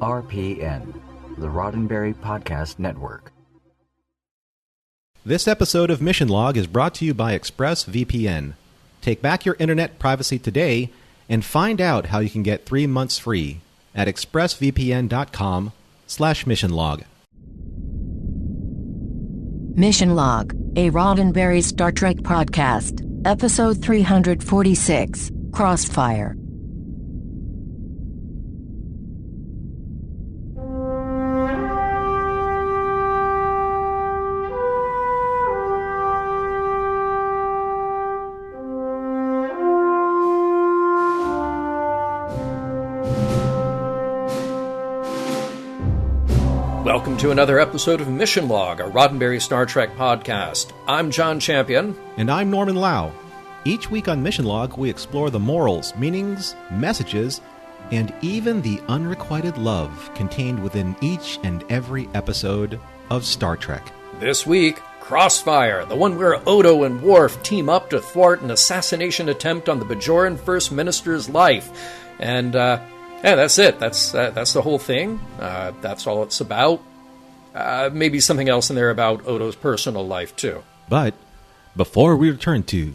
RPN, the Roddenberry Podcast Network. This episode of Mission Log is brought to you by ExpressVPN. Take back your internet privacy today and find out how you can get 3 months free at expressvpn.com/missionlog. Mission Log, a Roddenberry Star Trek podcast, episode 346, Crossfire. Welcome to another episode of Mission Log, a Roddenberry Star Trek podcast. I'm John Champion. And I'm Norman Lau. Each week on Mission Log, we explore the morals, meanings, messages, and even the unrequited love contained within each and every episode of Star Trek. This week, Crossfire, the one where Odo and Worf team up to thwart an assassination attempt on the Bajoran First Minister's life. And, yeah, that's it. That's the whole thing. That's all it's about. Maybe something else in there about Odo's personal life, too. But before we return to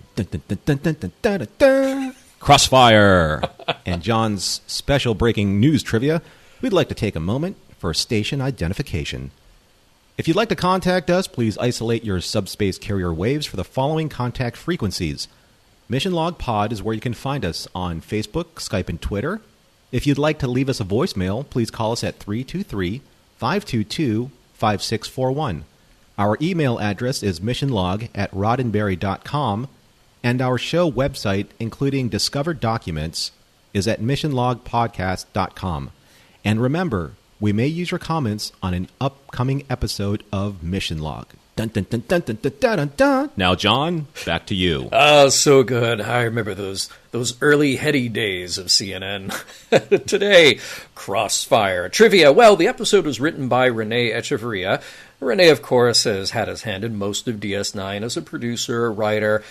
Crossfire and John's special breaking news trivia, we'd like to take a moment for station identification. If you'd like to contact us, please isolate your subspace carrier waves for the following contact frequencies. Mission Log Pod is where you can find us on Facebook, Skype, and Twitter. If you'd like to leave us a voicemail, please call us at 323-522-5641. Our email address is missionlog@roddenberry.com, and our show website, including discovered documents, is at missionlogpodcast.com. And remember, we may use your comments on an upcoming episode of Mission Log. Dun, dun, dun, dun, dun, dun, dun, dun. Now, John, back to you. Oh, so good. I remember those early heady days of CNN. Today, Crossfire. Trivia. Well, the episode was written by Rene Echeverria. Rene, of course, has had his hand in most of DS9 as a producer, writer,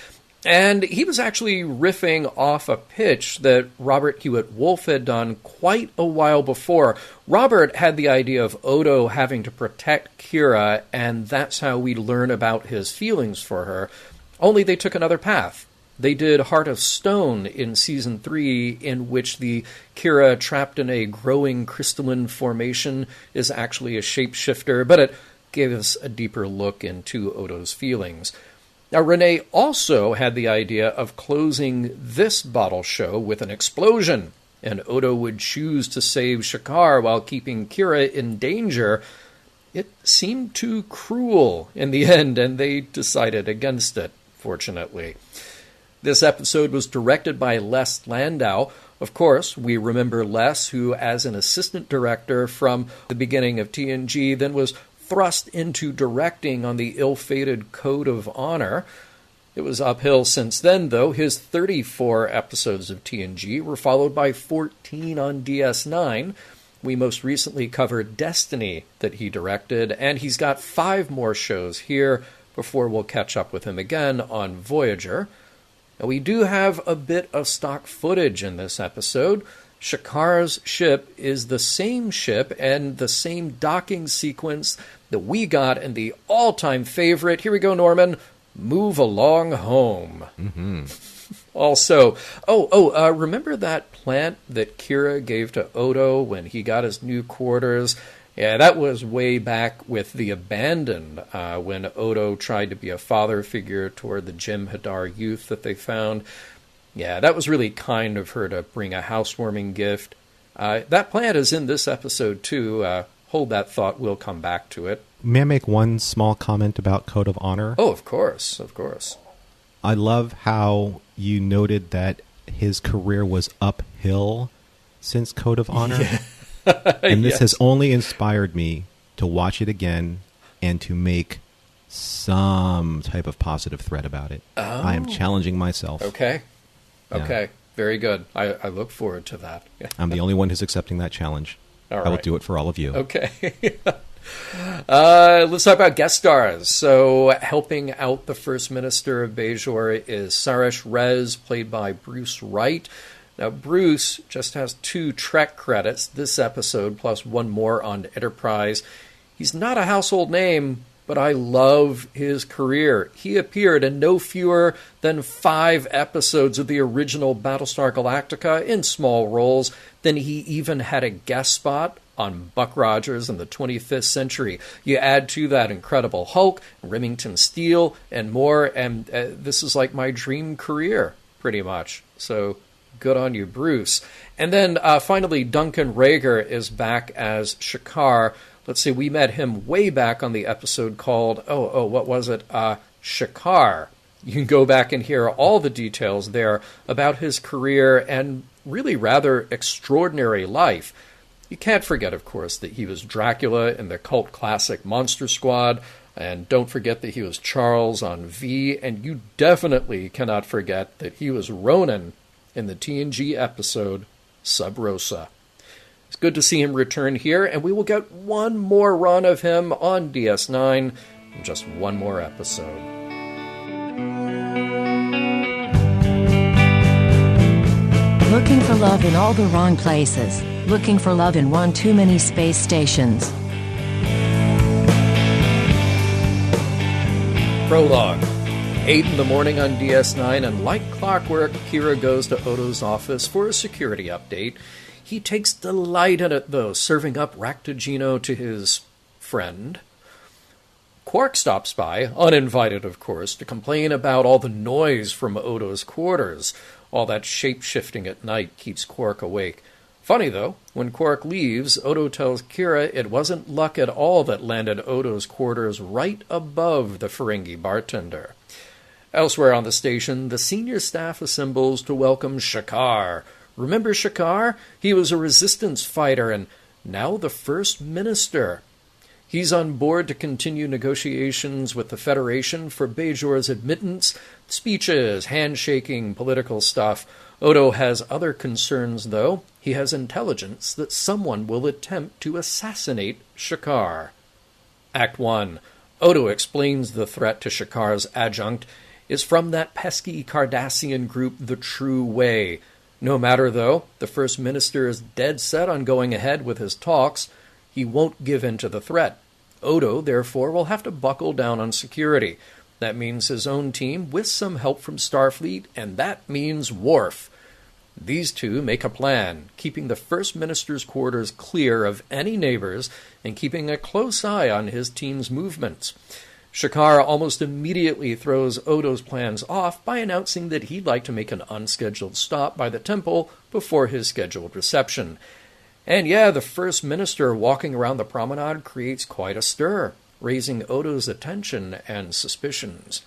and he was actually riffing off a pitch that Robert Hewitt Wolfe had done quite a while before. Robert had the idea of Odo having to protect Kira, and that's how we learn about his feelings for her. Only they took another path. They did Heart of Stone in Season 3, in which the Kira trapped in a growing crystalline formation is actually a shapeshifter, but it gave us a deeper look into Odo's feelings. Now, Rene also had the idea of closing this bottle show with an explosion, and Odo would choose to save Shakaar while keeping Kira in danger. It seemed too cruel in the end, and they decided against it, fortunately. This episode was directed by Les Landau. Of course, we remember Les, who, as an assistant director from the beginning of TNG, then was thrust into directing on the ill-fated Code of Honor. It was uphill since then, though. His 34 episodes of TNG were followed by 14 on DS9. We most recently covered Destiny that he directed, and he's got 5 more shows here before we'll catch up with him again on Voyager. Now, we do have a bit of stock footage in this episode. Shakaar's ship is the same ship and the same docking sequence that we got in the all-time favorite. Here we go, Norman. Move Along Home. Mm-hmm. Also, remember that plant that Kira gave to Odo when he got his new quarters? Yeah, that was way back with The Abandoned, when Odo tried to be a father figure toward the Jem'Hadar youth that they found. Yeah, that was really kind of her to bring a housewarming gift. That plant is in this episode, too. Hold that thought. We'll come back to it. May I make one small comment about Code of Honor? Oh, of course, of course. I love how you noted that his career was uphill since Code of Honor. Yeah. And this Yes. has only inspired me to watch it again and to make some type of positive thread about it. Oh. I am challenging myself. Okay. Yeah. Okay. Very good. I look forward to that. I'm the only one who's accepting that challenge. All I will right. do it for all of you. Okay. Let's talk about guest stars. So, helping out the First Minister of Bajor is Saresh Rez, played by Bruce Wright. Now, Bruce just has 2 Trek credits this episode, plus 1 more on Enterprise. He's not a household name, but I love his career. He appeared in no fewer than 5 episodes of the original Battlestar Galactica in small roles. Then he even had a guest spot on Buck Rogers in the 25th Century. You add to that Incredible Hulk, Remington Steele, and more, and this is like my dream career, pretty much. So good on you, Bruce. And then finally, Duncan Rager is back as Shakaar. Let's see, we met him way back on the episode called, what was it? Shakaar. You can go back and hear all the details there about his career and really rather extraordinary life. You can't forget, of course, that he was Dracula in the cult classic Monster Squad, and don't forget that he was Charles on V, and you definitely cannot forget that he was Ronan in the TNG episode Sub Rosa. It's good to see him return here, and we will get one more run of him on DS9 in just one more episode. Looking for love in all the wrong places. Looking for love in one too many space stations. Prologue. 8 in the morning on DS9, and like clockwork, Kira goes to Odo's office for a security update. He takes delight in it, though, serving up Ractogino to his friend. Quark stops by, uninvited, of course, to complain about all the noise from Odo's quarters. All that shape-shifting at night keeps Quark awake. Funny, though, when Quark leaves, Odo tells Kira it wasn't luck at all that landed Odo's quarters right above the Ferengi bartender. Elsewhere on the station, the senior staff assembles to welcome Shakaar. Remember Shakaar? He was a resistance fighter and now the First Minister. He's on board to continue negotiations with the Federation for Bajor's admittance, speeches, handshaking, political stuff. Odo has other concerns, though. He has intelligence that someone will attempt to assassinate Shakaar. Act 1. Odo explains the threat to Shakaar's adjunct is from that pesky Cardassian group, the True Way. No matter, though, the First Minister is dead set on going ahead with his talks. He won't give in to the threat. Odo, therefore, will have to buckle down on security. That means his own team with some help from Starfleet, and that means Worf. These two make a plan, keeping the First Minister's quarters clear of any neighbors and keeping a close eye on his team's movements. Shakaar almost immediately throws Odo's plans off by announcing that he'd like to make an unscheduled stop by the temple before his scheduled reception. And yeah, the First Minister walking around the promenade creates quite a stir, raising Odo's attention and suspicions.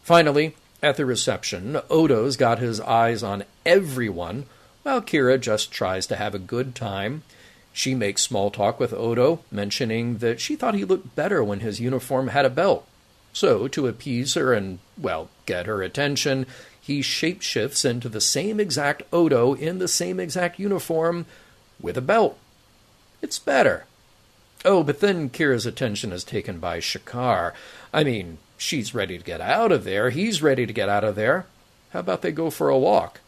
Finally, at the reception, Odo's got his eyes on everyone, while Kira just tries to have a good time. She makes small talk with Odo, mentioning that she thought he looked better when his uniform had a belt. So, to appease her and, get her attention, he shapeshifts into the same exact Odo in the same exact uniform with a belt. It's better. Oh, but then Kira's attention is taken by Shakaar. I mean, she's ready to get out of there. He's ready to get out of there. How about they go for a walk?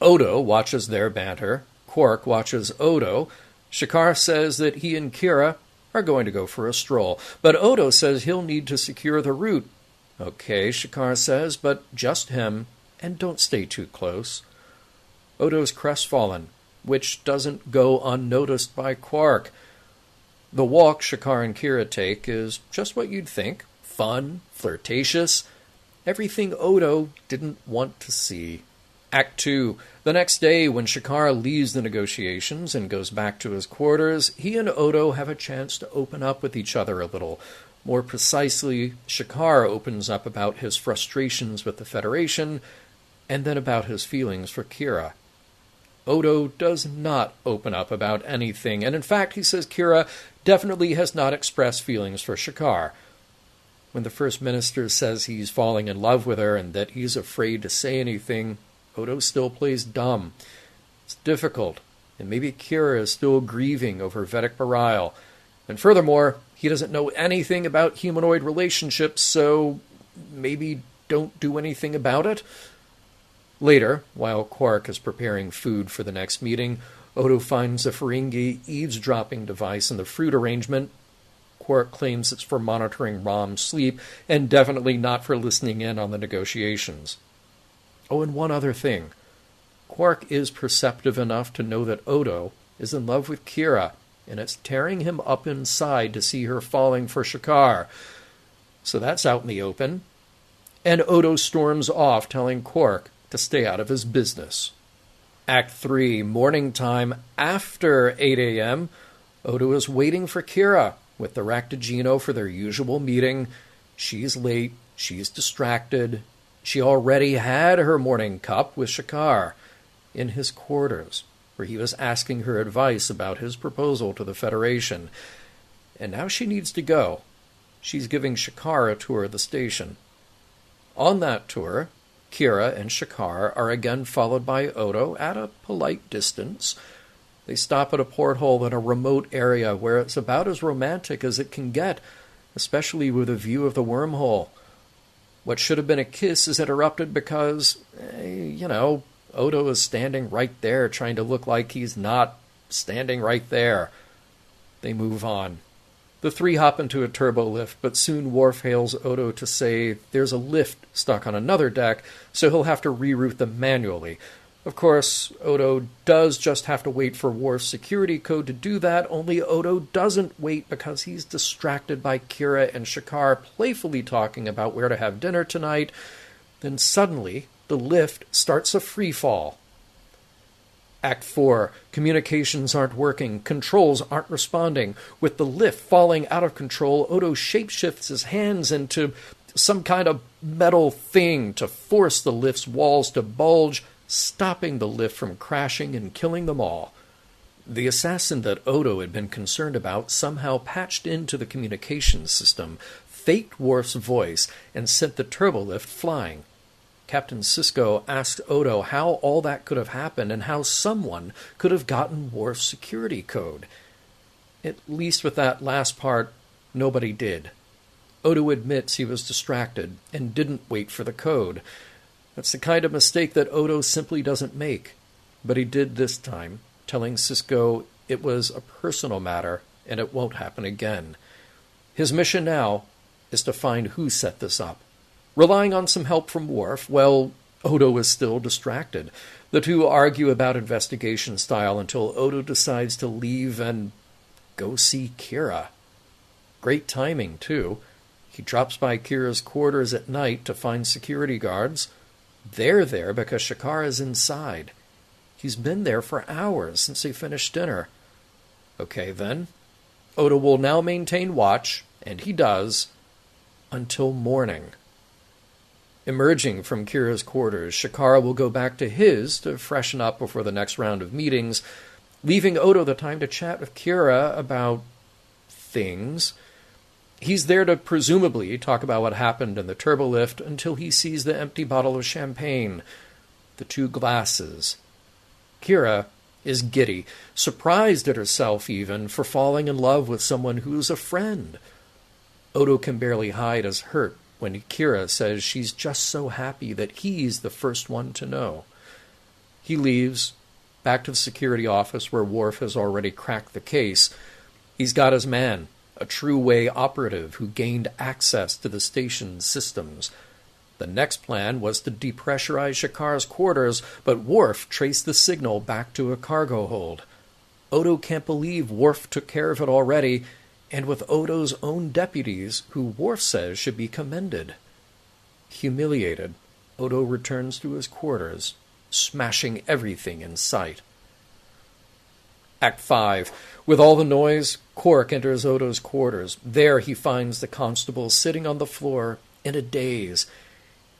Odo watches their banter. Quark watches Odo. Shakaar says that he and Kira are going to go for a stroll, but Odo says he'll need to secure the route. Okay, Shakaar says, but just him, and don't stay too close. Odo's crestfallen, which doesn't go unnoticed by Quark. The walk Shakaar and Kira take is just what you'd think. Fun, flirtatious, everything Odo didn't want to see. Act 2. The next day, when Shakaar leaves the negotiations and goes back to his quarters, he and Odo have a chance to open up with each other a little. More precisely, Shakaar opens up about his frustrations with the Federation, and then about his feelings for Kira. Odo does not open up about anything, and in fact, he says Kira definitely has not expressed feelings for Shakaar. When the First Minister says he's falling in love with her and that he's afraid to say anything, Odo still plays dumb. It's difficult, and maybe Kira is still grieving over Vedic Bareil. And furthermore, he doesn't know anything about humanoid relationships, so maybe don't do anything about it? Later, while Quark is preparing food for the next meeting, Odo finds a Ferengi eavesdropping device in the fruit arrangement. Quark claims it's for monitoring Rom's sleep, and definitely not for listening in on the negotiations. Oh, and one other thing. Quark is perceptive enough to know that Odo is in love with Kira, and it's tearing him up inside to see her falling for Shakaar. So that's out in the open. And Odo storms off, telling Quark to stay out of his business. Act 3, morning time after 8 a.m., Odo is waiting for Kira with the Raktajino for their usual meeting. She's late, she's distracted. She already had her morning cup with Shakaar in his quarters, where he was asking her advice about his proposal to the Federation. And now she needs to go. She's giving Shakaar a tour of the station. On that tour, Kira and Shakaar are again followed by Odo at a polite distance. They stop at a porthole in a remote area where it's about as romantic as it can get, especially with a view of the wormhole. What should have been a kiss is interrupted because, Odo is standing right there, trying to look like he's not standing right there. They move on. The three hop into a turbo lift, but soon Worf hails Odo to say there's a lift stuck on another deck, so he'll have to reroute them manually. Of course, Odo does just have to wait for Worf's security code to do that, only Odo doesn't wait because he's distracted by Kira and Shakaar playfully talking about where to have dinner tonight. Then suddenly, the lift starts a free fall. Act 4. Communications aren't working. Controls aren't responding. With the lift falling out of control, Odo shapeshifts his hands into some kind of metal thing to force the lift's walls to bulge, stopping the lift from crashing and killing them all. The assassin that Odo had been concerned about somehow patched into the communications system, faked Worf's voice, and sent the turbolift flying. Captain Sisko asked Odo how all that could have happened and how someone could have gotten Worf's security code. At least with that last part, nobody did. Odo admits he was distracted and didn't wait for the code. That's the kind of mistake that Odo simply doesn't make. But he did this time, telling Sisko it was a personal matter and it won't happen again. His mission now is to find who set this up. Relying on some help from Worf, well, Odo is still distracted. The two argue about investigation style until Odo decides to leave and go see Kira. Great timing, too. He drops by Kira's quarters at night to find security guards. They're there because Shakaar is inside. He's been there for hours since they finished dinner. Okay, then. Odo will now maintain watch, and he does, until morning. Emerging from Kira's quarters, Shakaar will go back to his to freshen up before the next round of meetings, leaving Odo the time to chat with Kira about things. He's there to presumably talk about what happened in the turbolift until he sees the empty bottle of champagne, the two glasses. Kira is giddy, surprised at herself even for falling in love with someone who's a friend. Odo can barely hide his hurt when Kira says she's just so happy that he's the first one to know. He leaves, back to the security office where Worf has already cracked the case. He's got his man, a true-way operative who gained access to the station's systems. The next plan was to depressurize Shakaar's quarters, but Worf traced the signal back to a cargo hold. Odo can't believe Worf took care of it already, and with Odo's own deputies, who Worf says should be commended. Humiliated, Odo returns to his quarters, smashing everything in sight. Act 5. With all the noise, Quark enters Odo's quarters. There he finds the constable sitting on the floor in a daze.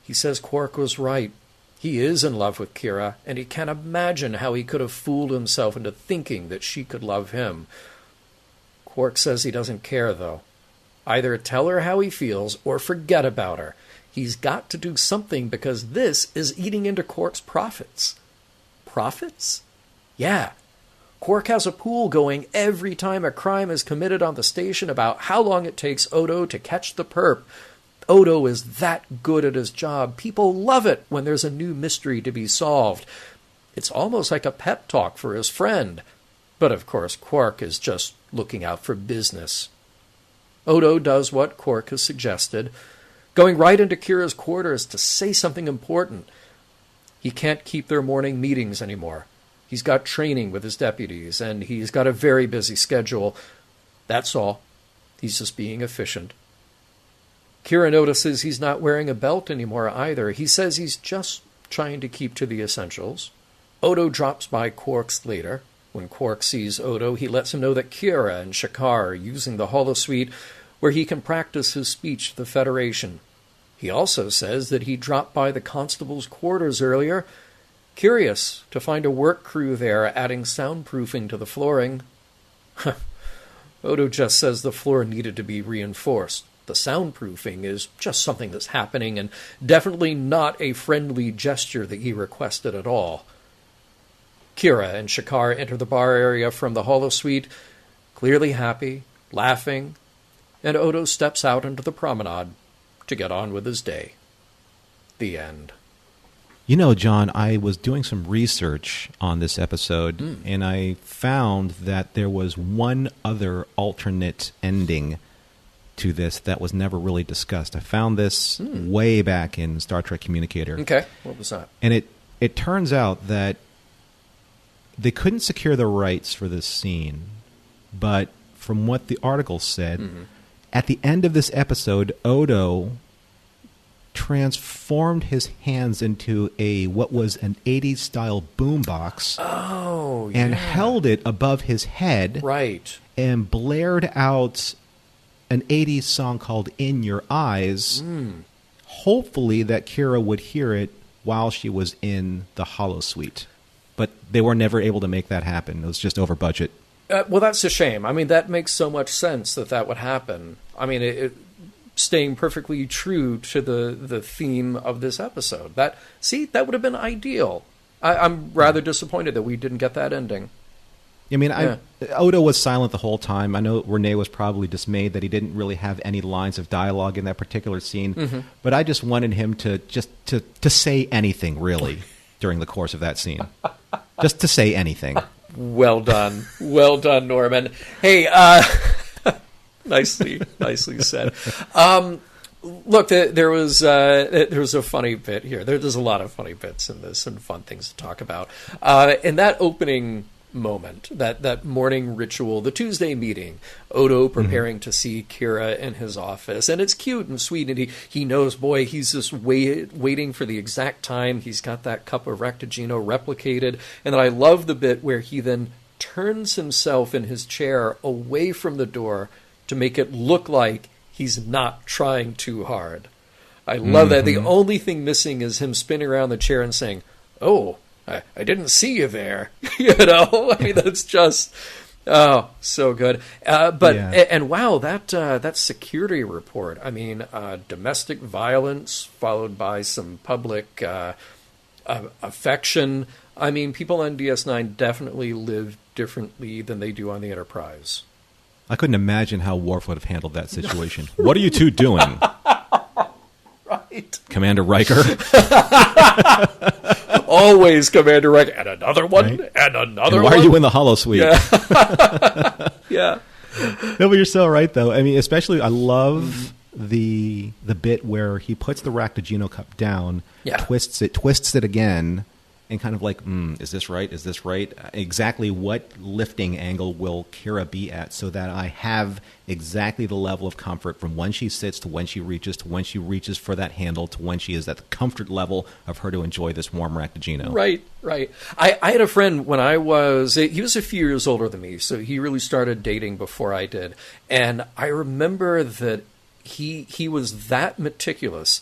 He says Quark was right. He is in love with Kira, and he can't imagine how he could have fooled himself into thinking that she could love him. Quark says he doesn't care, though. Either tell her how he feels or forget about her. He's got to do something because this is eating into Quark's profits. Profits? Yeah. Quark has a pool going every time a crime is committed on the station about how long it takes Odo to catch the perp. Odo is that good at his job. People love it when there's a new mystery to be solved. It's almost like a pep talk for his friend. But of course, Quark is just looking out for business. Odo does what Quark has suggested, going right into Kira's quarters to say something important. He can't keep their morning meetings anymore. He's got training with his deputies, and he's got a very busy schedule. That's all. He's just being efficient. Kira notices he's not wearing a belt anymore either. He says he's just trying to keep to the essentials. Odo drops by Quark's later. When Quark sees Odo, he lets him know that Kira and Shakaar are using the holosuite where he can practice his speech to the Federation. He also says that he dropped by the constable's quarters earlier, curious to find a work crew there adding soundproofing to the flooring. Odo just says the floor needed to be reinforced. The soundproofing is just something that's happening and definitely not a friendly gesture that he requested at all. Kira and Shakaar enter the bar area from the holosuite, clearly happy, laughing, and Odo steps out into the promenade to get on with his day. The end. You know, John, I was doing some research on this episode, and I found that there was one other alternate ending to this that was never really discussed. I found this way back in Star Trek Communicator. Okay, what was that? And it turns out that they couldn't secure the rights for this scene, but from what the article said, at the end of this episode, Odo transformed his hands into what was an 80s style boombox. Oh, and held it above his head. Right. And blared out an 80s song called In Your Eyes. Hopefully that Kira would hear it while she was in the holosuite. But they were never able to make that happen. It was just over budget. Well, that's a shame. I mean, that makes so much sense that would happen. I mean, staying perfectly true to the theme of this episode. That would have been ideal. I'm rather disappointed that we didn't get that ending. I mean, Odo was silent the whole time. I know Renee was probably dismayed that he didn't really have any lines of dialogue in that particular scene. But I just wanted him to say anything, really, during the course of that scene. Just to say anything. Well done. Well done, Norman. Hey, nicely said. Look, there was a funny bit here. There's a lot of funny bits in this and fun things to talk about. In that opening moment, that morning ritual, the Tuesday meeting, Odo preparing to see Kira in his office, and it's cute and sweet, and he knows, boy, he's just waiting for the exact time. He's got that cup of Rectigino replicated, and then I love the bit where he then turns himself in his chair away from the door to make it look like he's not trying too hard. I love that. The only thing missing is him spinning around the chair and saying, "Oh, I didn't see you there." I mean, that's just, so good. And wow, that security report. I mean, domestic violence followed by some public affection. I mean, people on DS9 definitely live differently than they do on the Enterprise. I couldn't imagine how Worf would have handled that situation. What are you two doing? Right. Commander Riker. Always Commander Riker. And another one. Right? And another one. Why are you in the holosuite? Yeah. No, but you're so right, though. I mean, especially, I love the bit where he puts the Raktajino cup down, twists it again, and kind of like, is this right? Is this right? Exactly what lifting angle will Kira be at so that I have exactly the level of comfort from when she sits to when she reaches for that handle to when she is at the comfort level of her to enjoy this warm Raktajino. Right. I had a friend when he was a few years older than me, so he really started dating before I did. And I remember that he was that meticulous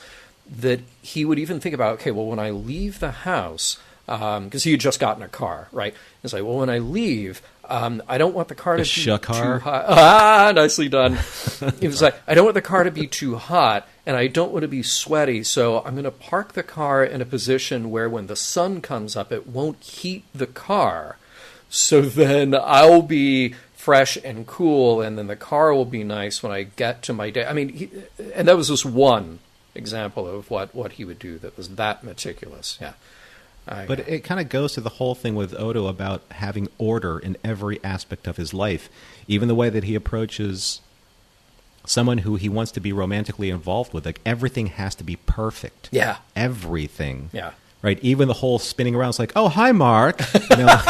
that he would even think about, okay, well, when I leave the house, because he had just gotten a car, right? It's like, well, when I leave, I don't want the car to be Shakaar. too hot. Nicely done. He was like, I don't want the car to be too hot, and I don't want to be sweaty, so I'm going to park the car in a position where when the sun comes up, it won't heat the car. So then I'll be fresh and cool, and then the car will be nice when I get to my day. I mean, and that was just one example of what he would do that was that meticulous. Yeah. But it kind of goes to the whole thing with Odo about having order in every aspect of his life. Even the way that he approaches someone who he wants to be romantically involved with. Like, everything has to be perfect. Yeah. Everything. Yeah. Right? Even the whole spinning around. It's like, oh, hi, Mark. You know?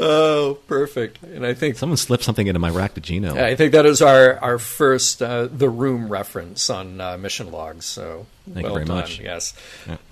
Oh, perfect. And I think someone slipped something into my Raktajino. I think that is our first The Room reference on mission logs. So Thank you very much. Yes.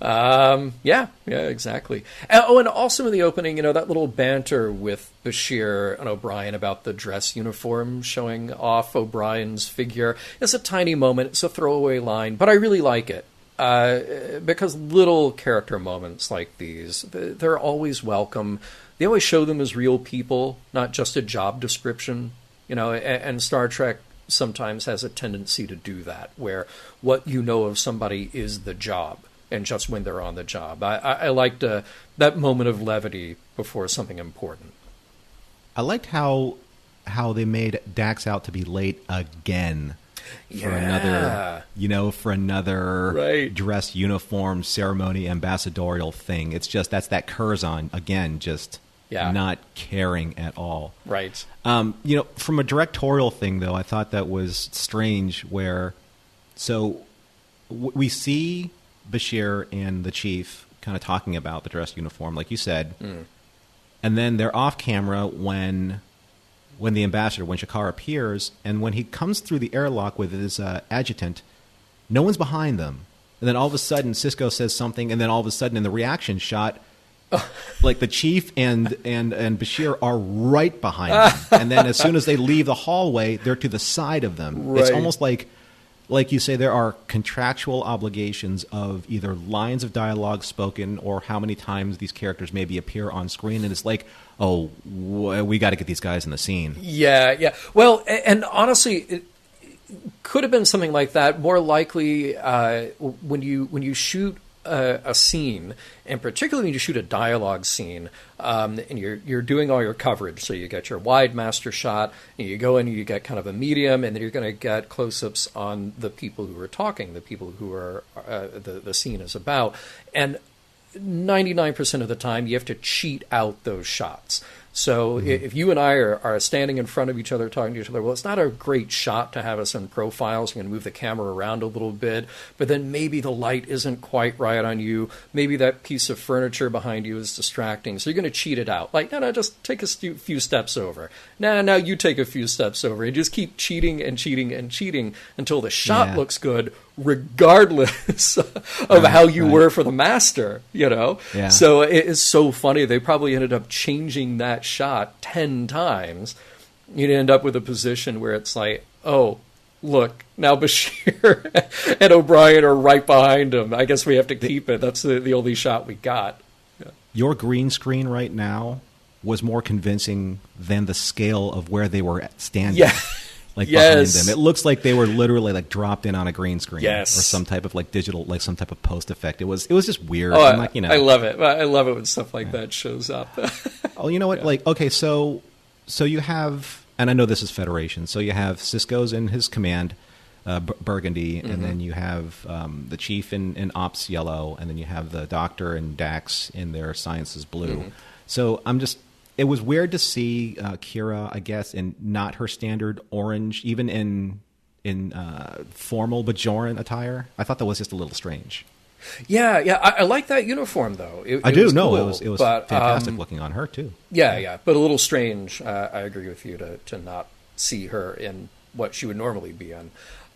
Yeah. Yeah, exactly. And also in the opening, that little banter with Bashir and O'Brien about the dress uniform showing off O'Brien's figure. It's a tiny moment. It's a throwaway line, but I really like it. Because little character moments like these, they're always welcome. They always show them as real people, not just a job description. And Star Trek sometimes has a tendency to do that, where what you know of somebody is the job, and just when they're on the job. I liked that moment of levity before something important. I liked how they made Dax out to be late again. For another right. dress uniform ceremony ambassadorial thing. It's just that's that Curzon again, just not caring at all. Right. From a directorial thing though, I thought that was strange. Where we see Bashir and the chief kind of talking about the dress uniform, like you said, and then they're off camera when the ambassador, when Shakaar appears, and when he comes through the airlock with his adjutant, no one's behind them. And then all of a sudden, Sisko says something, and then all of a sudden, in the reaction shot, like the chief and Bashir are right behind them. And then as soon as they leave the hallway, they're to the side of them. Right. It's almost like you say, there are contractual obligations of either lines of dialogue spoken or how many times these characters maybe appear on screen. And it's like, oh, we got to get these guys in the scene. Yeah. Well, and honestly, it could have been something like that. More likely, when you shoot a scene, and particularly when you shoot a dialogue scene, and you're doing all your coverage, so you get your wide master shot, and you go in and you get kind of a medium, and then you're going to get close-ups on the people who are talking, the people who are the scene is about, and 99% of the time you have to cheat out those shots. So if you and I are standing in front of each other talking to each other, well, it's not a great shot to have us in profile, so you can move the camera around a little bit, but then maybe the light isn't quite right on you. Maybe that piece of furniture behind you is distracting, so you're going to cheat it out. Like, no, just take a few steps over. Now you take a few steps over, and just keep cheating and cheating and cheating until the shot looks good, regardless of how you were for the master, Yeah. So it is so funny. They probably ended up changing that shot 10 times. You'd end up with a position where it's like, oh, look, now Bashir and O'Brien are right behind him. I guess we have to keep it. That's the only shot we got. Yeah. Your green screen right now was more convincing than the scale of where they were standing. Yeah. Behind them. It looks like they were literally dropped in on a green screen. Yes. Or some type of digital, some type of post effect. It was just weird. Oh, I love it. I love it when stuff like that shows up. Oh, you know what? Yeah. Okay, so you have, and I know this is Federation, so you have Sisko's in his command, Burgundy, and then you have the chief in Ops Yellow, and then you have the Doctor and Dax in their Sciences Blue. So it was weird to see Kira, I guess, in not her standard orange, even in formal Bajoran attire. I thought that was just a little strange. Yeah. I like that uniform, though. It was cool, it was fantastic looking on her, too. Yeah, but a little strange. I agree with you to not see her in what she would normally be in.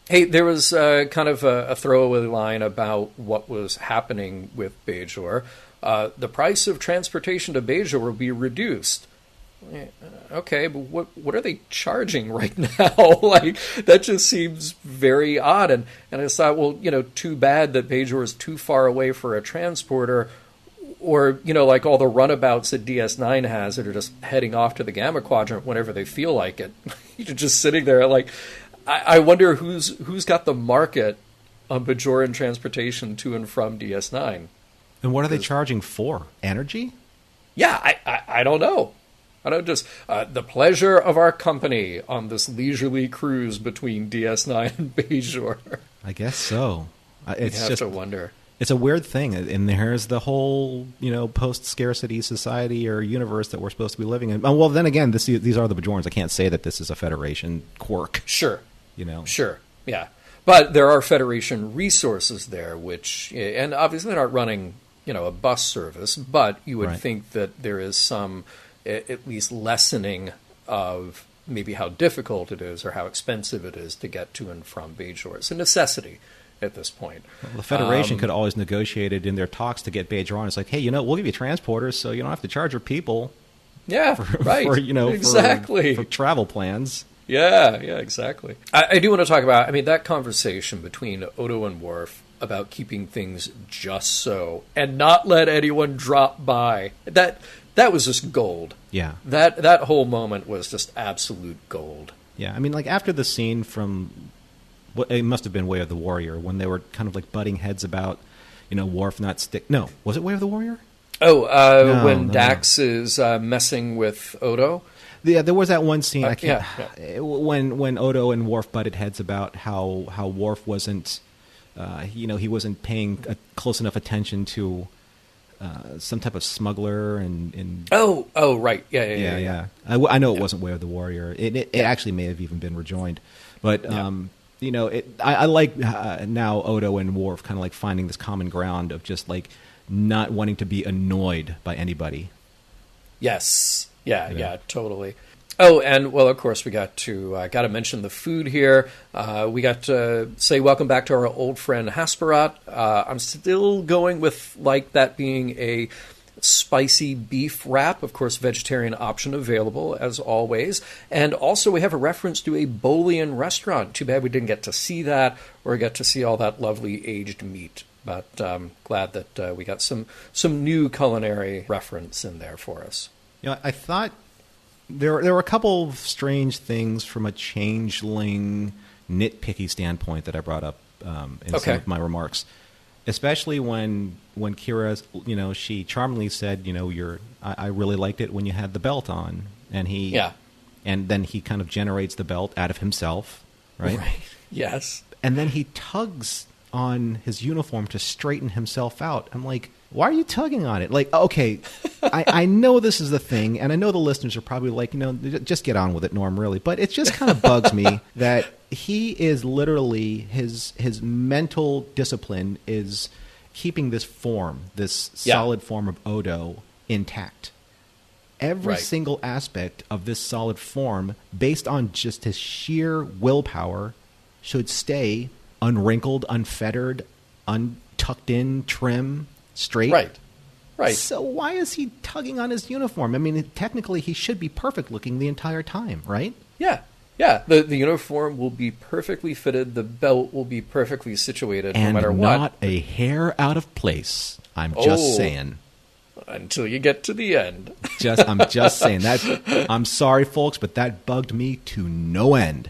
Hey, there was kind of a throwaway line about what was happening with Bajor. The price of transportation to Bajor will be reduced. Okay, but what are they charging right now? That just seems very odd. And I thought, well, too bad that Bajor is too far away for a transporter, or like all the runabouts that DS9 has that are just heading off to the Gamma Quadrant whenever they feel like it. You're just sitting there I wonder who's got the market on Bajoran transportation to and from DS9. And what are they charging for? Energy? Yeah, I don't know. I don't just the pleasure of our company on this leisurely cruise between DS9 and Bajor. I guess so. It's you have just to wonder. It's a weird thing, and there's the whole post-scarcity society or universe that we're supposed to be living in. Well, then again, these are the Bajorans. I can't say that this is a Federation quirk. Sure, Sure, yeah, but there are Federation resources there, which, and obviously they're not running a bus service, but you would think that there is some at least lessening of maybe how difficult it is or how expensive it is to get to and from Bajor. It's a necessity at this point. Well, the Federation could always negotiate it in their talks to get Bajor on. It's like, hey, we'll give you transporters so you don't have to charge your people. Yeah, right. Exactly. For travel plans. Yeah, exactly. I do want to talk about, that conversation between Odo and Worf about keeping things just so and not let anyone drop by. That was just gold. Yeah. That whole moment was just absolute gold. Yeah, after the scene from... it must have been Way of the Warrior when they were kind of like butting heads about, Worf not stick. No, was it Way of the Warrior? Oh, when Dax is messing with Odo. Yeah, there was that one scene. Yeah. When Odo and Worf butted heads about how Worf wasn't, he wasn't paying close enough attention to some type of smuggler and. Oh, right, yeah. I know it wasn't Way of the Warrior. It actually may have even been rejoined, but. Yeah. I like now Odo and Worf kind of like finding this common ground of just like not wanting to be annoyed by anybody. Yes. Yeah, totally. Oh, and well, of course, we got to mention the food here. We got to say welcome back to our old friend Hasperat. I'm still going with that being a spicy beef wrap, of course, vegetarian option available as always. And also we have a reference to a Bolian restaurant. Too bad we didn't get to see that or get to see all that lovely aged meat. But glad that we got some new culinary reference in there for us. I thought there were a couple of strange things from a changeling nitpicky standpoint that I brought up in some of my remarks. Especially when Kira, she charmingly said, I really liked it when you had the belt on, and and then he kind of generates the belt out of himself, right? Right. Yes. And then he tugs on his uniform to straighten himself out. I'm like, why are you tugging on it? Like, okay, I know this is the thing, and I know the listeners are probably like, just get on with it, Norm, really. But it just kind of bugs me that he is literally, his mental discipline is keeping this form, this solid form of Odo intact. Every single aspect of this solid form, based on just his sheer willpower, should stay unwrinkled, unfettered, untucked in, trim, straight. Right. So why is he tugging on his uniform? Technically he should be perfect looking the entire time, right? Yeah. The uniform will be perfectly fitted. The belt will be perfectly situated no matter what. And not a hair out of place. I'm just saying. Until you get to the end. I'm just saying that. I'm sorry, folks, but that bugged me to no end.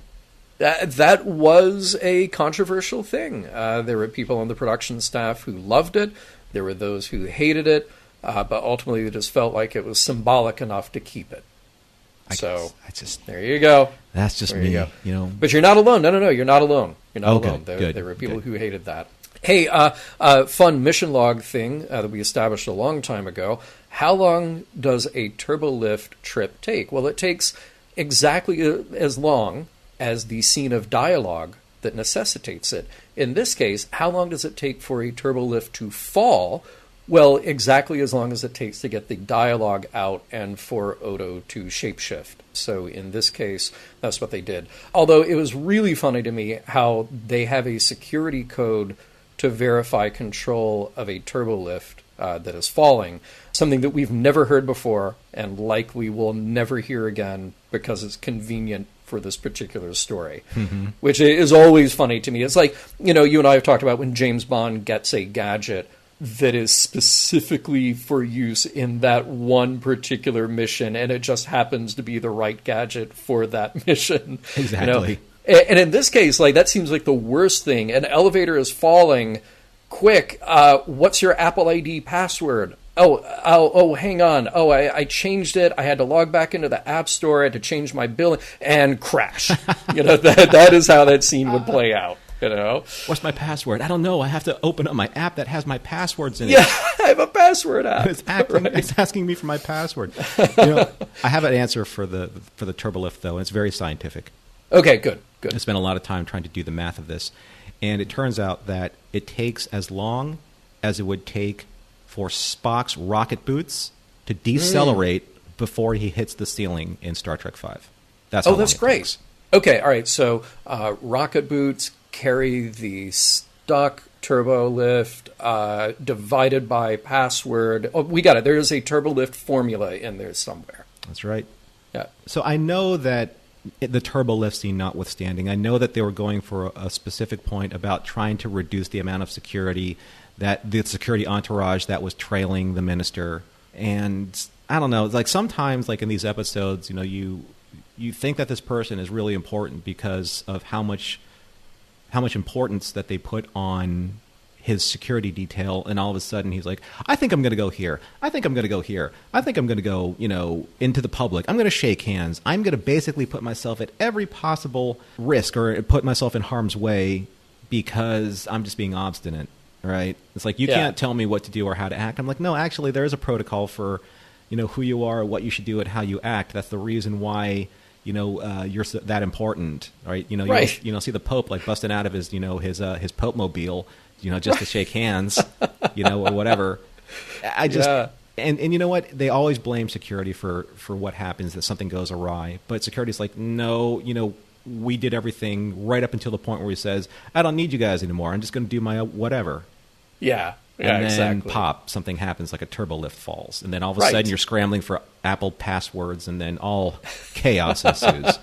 That was a controversial thing. There were people on the production staff who loved it. There were those who hated it, but ultimately they just felt like it was symbolic enough to keep it. There you go. That's just me, But you're not alone. No, you're not alone. You're not alone. Good. There were people who hated that. Hey, fun mission log thing that we established a long time ago. How long does a turbolift trip take? Well, it takes exactly as long as the scene of dialogue that necessitates it. In this case, how long does it take for a turbolift to fall? Well, exactly as long as it takes to get the dialogue out and for Odo to shapeshift. So in this case, that's what they did. Although it was really funny to me how they have a security code to verify control of a turbolift that is falling, something that we've never heard before and likely will never hear again because it's convenient for this particular story, which is always funny to me. It's like, you and I have talked about when James Bond gets a gadget that is specifically for use in that one particular mission, and it just happens to be the right gadget for that mission. Exactly. And in this case, that seems like the worst thing. An elevator is falling. Quick, what's your Apple ID password? hang on. Oh, I changed it. I had to log back into the App Store. I had to change my bill and crash. That is how that scene would play out. What's my password? I don't know. I have to open up my app that has my passwords in it. Yeah, I have a password app. It's asking me for my password. I have an answer for the turbolift, though, and it's very scientific. Okay, good. I spent a lot of time trying to do the math of this, and it turns out that it takes as long as it would take for Spock's rocket boots to decelerate before he hits the ceiling in Star Trek V. That's great. Takes. Okay, all right. So rocket boots carry the stock turbo lift divided by password. Oh, we got it. There is a turbo lift formula in there somewhere. That's right. Yeah. So I know that the turbo lift scene notwithstanding, I know that they were going for a specific point about trying to reduce the amount of security, that the security entourage that was trailing the minister. And I don't know, like sometimes like in these episodes, you think that this person is really important because of how much importance that they put on his security detail, and all of a sudden he's like, I think I'm going to go here. I think I'm going to go here. I think I'm going to go, into the public. I'm going to shake hands. I'm going to basically put myself at every possible risk or put myself in harm's way because I'm just being obstinate, right? It's like, you can't tell me what to do or how to act. I'm like, no, actually, there is a protocol for, who you are, what you should do, and how you act. That's the reason why you're that important, right? Right. You'll see the Pope like busting out of his, his Pope mobile, just to shake hands, or whatever. I just, and you know what? They always blame security for what happens, that something goes awry. But security's like, no, we did everything right up until the point where he says, I don't need you guys anymore. I'm just going to do my whatever. Yeah. And then exactly. Pop, something happens, like a turbo lift falls. And then all of a sudden you're scrambling for Apple passwords, and then all chaos ensues.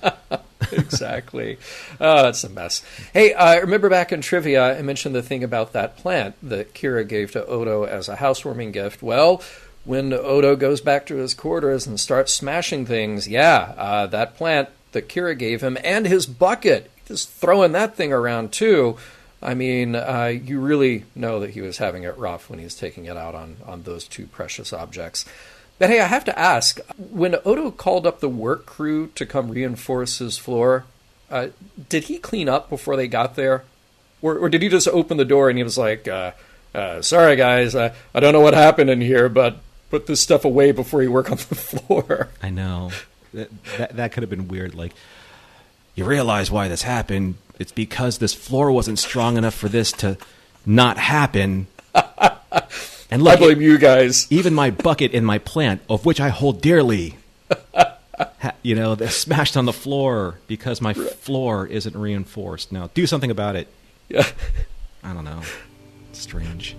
Exactly. Oh, it's a mess. Hey, I remember back in trivia, I mentioned the thing about that plant that Kira gave to Odo as a housewarming gift. Well, when Odo goes back to his quarters and starts smashing things, that plant that Kira gave him and his bucket, just throwing that thing around too. I mean, you really know that he was having it rough when he was taking it out on those two precious objects. But hey, I have to ask, when Odo called up the work crew to come reinforce his floor, did he clean up before they got there? Or did he just open the door and he was like, sorry guys, I don't know what happened in here, but put this stuff away before you work on the floor? I know. That could have been weird. Like, you realize why this happened. It's because this floor wasn't strong enough for this to not happen. And look, I blame you guys. Even my bucket and my plant, of which I hold dearly, they're smashed on the floor because my floor isn't reinforced. Now, do something about it. Yeah. I don't know. It's strange.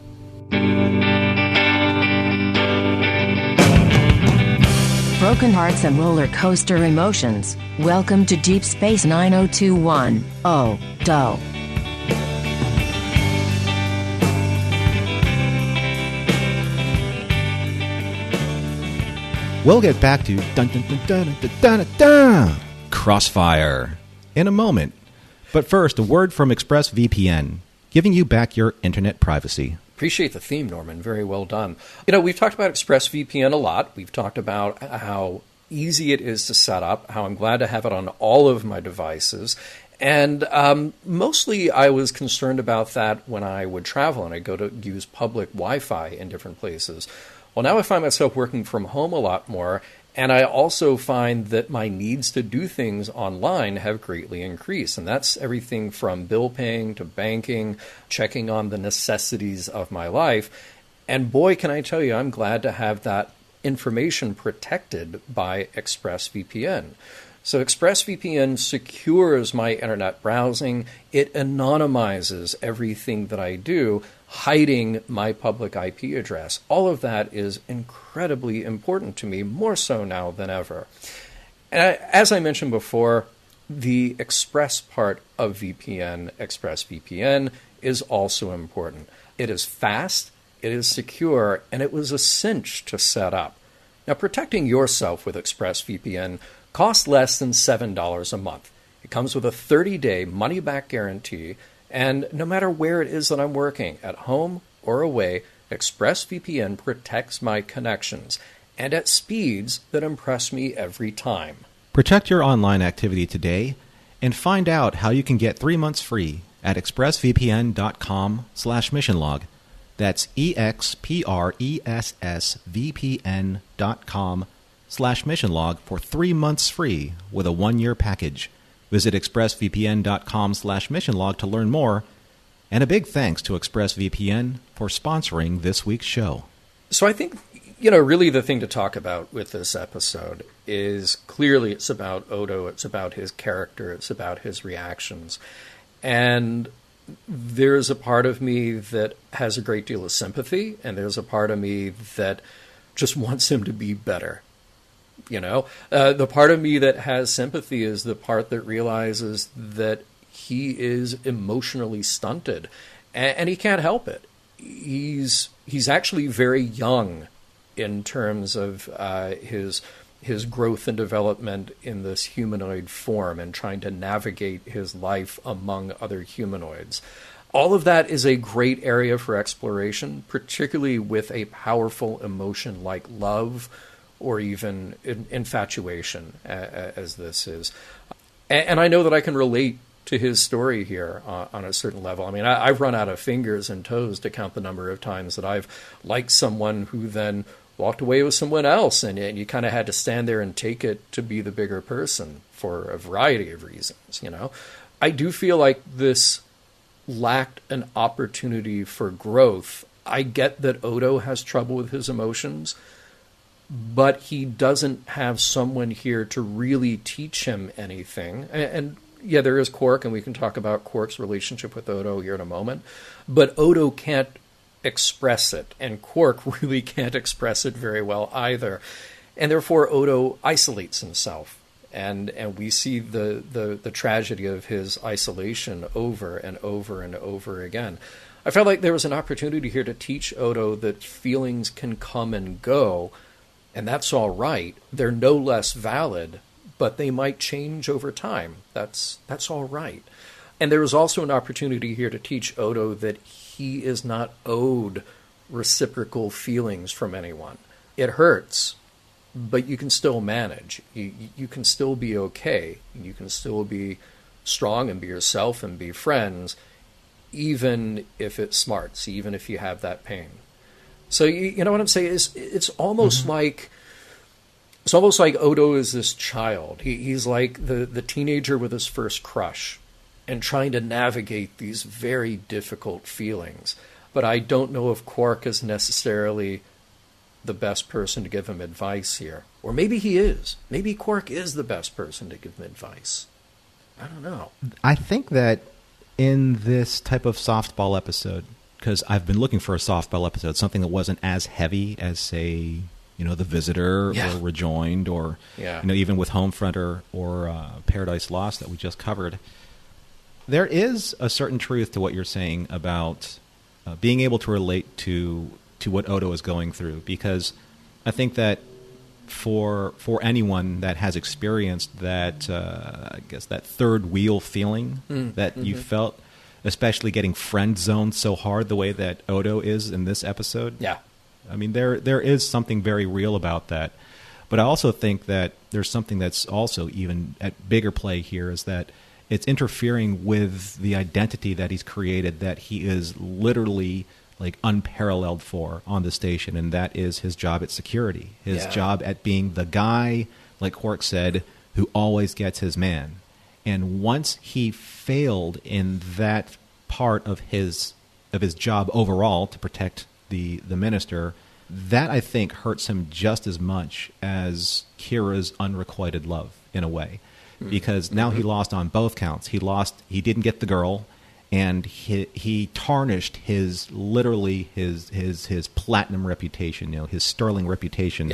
Broken hearts and roller coaster emotions. Welcome to Deep Space 9021. Oh, do. We'll get back to dun, dun, dun, dun, dun, dun, dun, Crossfire in a moment. But first, a word from ExpressVPN, giving you back your internet privacy. Appreciate the theme, Norman. Very well done. We've talked about ExpressVPN a lot. We've talked about how easy it is to set up, how I'm glad to have it on all of my devices. And mostly I was concerned about that when I would travel and I go to use public Wi-Fi in different places. Well, now I find myself working from home a lot more, and I also find that my needs to do things online have greatly increased. And that's everything from bill paying to banking, checking on the necessities of my life. And boy, can I tell you, I'm glad to have that information protected by ExpressVPN. So ExpressVPN secures my internet browsing. It anonymizes everything that I do, hiding my public IP address. All of that is incredibly important to me, more so now than ever. And as I mentioned before, the Express part of VPN, ExpressVPN, is also important. It is fast, it is secure, and it was a cinch to set up. Now, protecting yourself with ExpressVPN costs less than $7 a month. It comes with a 30-day money-back guarantee, and no matter where it is that I'm working, at home or away, ExpressVPN protects my connections, and at speeds that impress me every time. Protect your online activity today and find out how you can get 3 months free at expressvpn.com/missionlog. That's expressvpn.com/missionlog for 3 months free with a 1-year package. Visit expressvpn.com/missionlog to learn more. And a big thanks to ExpressVPN for sponsoring this week's show. So I think, really the thing to talk about with this episode is clearly it's about Odo, it's about his character, it's about his reactions. And there's a part of me that has a great deal of sympathy, and there's a part of me that just wants him to be better. The part of me that has sympathy is the part that realizes that he is emotionally stunted, and he can't help it. He's actually very young in terms of his growth and development in this humanoid form and trying to navigate his life among other humanoids. All of that is a great area for exploration, particularly with a powerful emotion like love or even infatuation, as this is. And I know that I can relate to his story here on a certain level. I mean, I've run out of fingers and toes to count the number of times that I've liked someone who then walked away with someone else, and you kind of had to stand there and take it to be the bigger person for a variety of reasons, I do feel like this lacked an opportunity for growth. I get that Odo has trouble with his emotions, but he doesn't have someone here to really teach him anything. And yeah, there is Quark, and we can talk about Quark's relationship with Odo here in a moment, but Odo can't express it, and Quark really can't express it very well either. And therefore Odo isolates himself, and we see the tragedy of his isolation over and over and over again. I felt like there was an opportunity here to teach Odo that feelings can come and go, and that's all right. They're no less valid, but they might change over time. That's all right. And there was also an opportunity here to teach Odo that he is not owed reciprocal feelings from anyone. It hurts, but you can still manage. You can still be okay. You can still be strong and be yourself and be friends, even if it smarts, even if you have that pain. So you know what I'm saying? It's almost like Odo is this child. He's like the teenager with his first crush and trying to navigate these very difficult feelings. But I don't know if Quark is necessarily the best person to give him advice here. Or maybe he is. Maybe Quark is the best person to give him advice. I don't know. I think that in this type of softball episode, because I've been looking for a softball episode, something that wasn't as heavy as, say, The Visitor or Rejoined or, even with Homefront or Paradise Lost that we just covered. There is a certain truth to what you're saying about being able to relate to what Odo is going through, because I think that for anyone that has experienced that, that third wheel feeling that you felt, especially getting friend zoned so hard the way that Odo is in this episode. Yeah. I mean, there is something very real about that. But I also think that there's something that's also even at bigger play here, is that it's interfering with the identity that he's created, that he is literally like unparalleled for on the station, and that is his job at security, his job at being the guy, like Quark said, who always gets his man. And once he failed in that part of his job overall to protect the minister, that I think hurts him just as much as Kira's unrequited love in a way, because now he lost on both counts. He didn't get the girl, and he tarnished his platinum reputation, his sterling reputation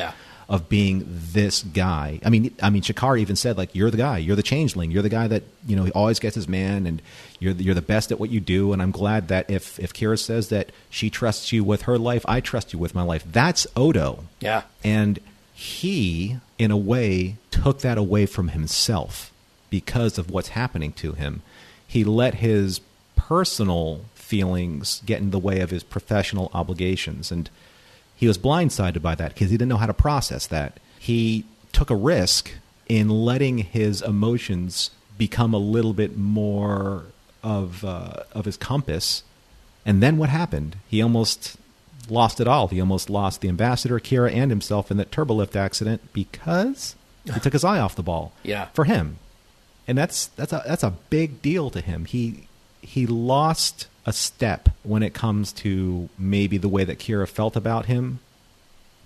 of being this guy. I mean, Shakaar even said, like, you're the guy, you're the changeling, you're the guy that he always gets his man, and you're the best at what you do. And I'm glad that if Kira says that she trusts you with her life, I trust you with my life. That's Odo. Yeah. And he, in a way, took that away from himself because of what's happening to him. He let his personal feelings get in the way of his professional obligations. And he was blindsided by that because he didn't know how to process that. He took a risk in letting his emotions become a little bit more of his compass. And then what happened? He almost lost it all. He almost lost the ambassador, Kira, and himself in that turbolift accident because he took his eye off the ball. Yeah. For him. And that's a big deal to him. He lost a step when it comes to maybe the way that Kira felt about him,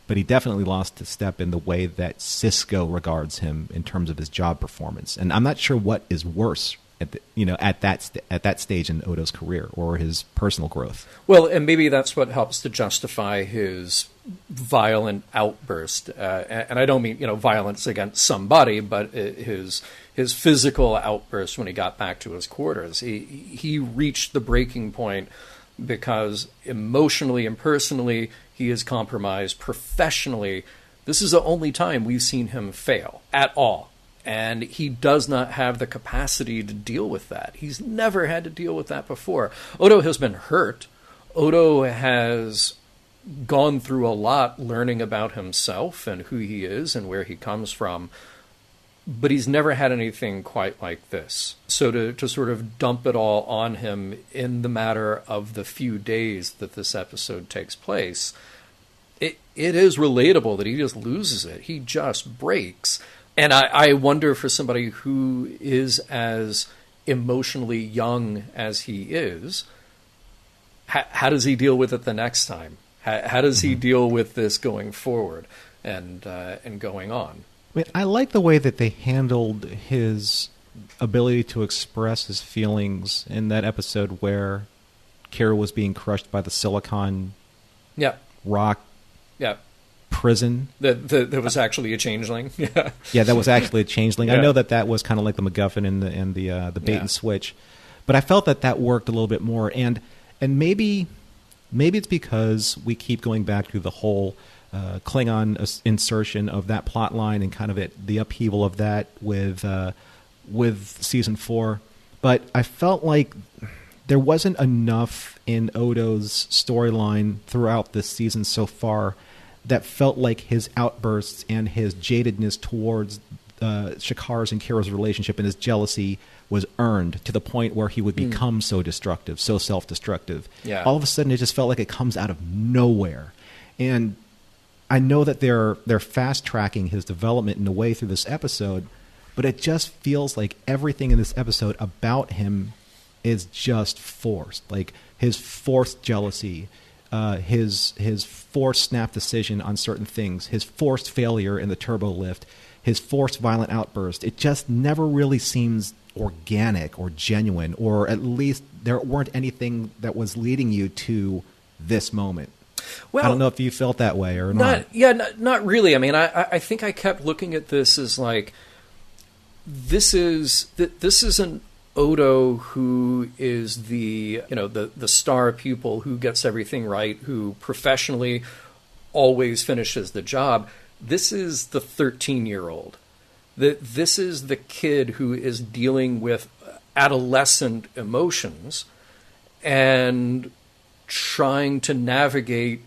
but he definitely lost a step in the way that Cisco regards him in terms of his job performance. And I'm not sure what is worse at that stage in Odo's career or his personal growth. Well, and maybe that's what helps to justify his violent outburst. And I don't mean, violence against somebody, but his physical outburst when he got back to his quarters. He reached the breaking point because emotionally and personally he is compromised. Professionally, this is the only time we've seen him fail at all. And he does not have the capacity to deal with that. He's never had to deal with that before. Odo has been hurt. Odo has gone through a lot learning about himself and who he is and where he comes from. But he's never had anything quite like this. So to sort of dump it all on him in the matter of the few days that this episode takes place, it is relatable that he just loses it. He just breaks. And I wonder, for somebody who is as emotionally young as he is, how does he deal with it the next time? How does he deal with this going forward and going on? I mean, I like the way that they handled his ability to express his feelings in that episode where Kira was being crushed by the silicon rock prison. That was actually a changeling. Yeah, that was actually a changeling. Yeah. I know that was kind of like the MacGuffin and the bait and switch, but I felt that worked a little bit more. And maybe it's because we keep going back to the whole Klingon insertion of that plot line and kind of the upheaval of that with season 4. But I felt like there wasn't enough in Odo's storyline throughout this season so far that felt like his outbursts and his jadedness towards Shakaar's and Kira's relationship and his jealousy was earned to the point where he would become so destructive, so self-destructive. Yeah. All of a sudden, it just felt like it comes out of nowhere. And I know that they're fast-tracking his development in a way through this episode, but it just feels like everything in this episode about him is just forced. Like his forced jealousy, his forced snap decision on certain things, his forced failure in the turbo lift, his forced violent outburst. It just never really seems organic or genuine, or at least there weren't anything that was leading you to this moment. Well, I don't know if you felt that way or not. Not really. I mean, I think I kept looking at this as like, this is an Odo who is the star pupil who gets everything right, who professionally always finishes the job. This is the 13-year-old. This is the kid who is dealing with adolescent emotions and trying to navigate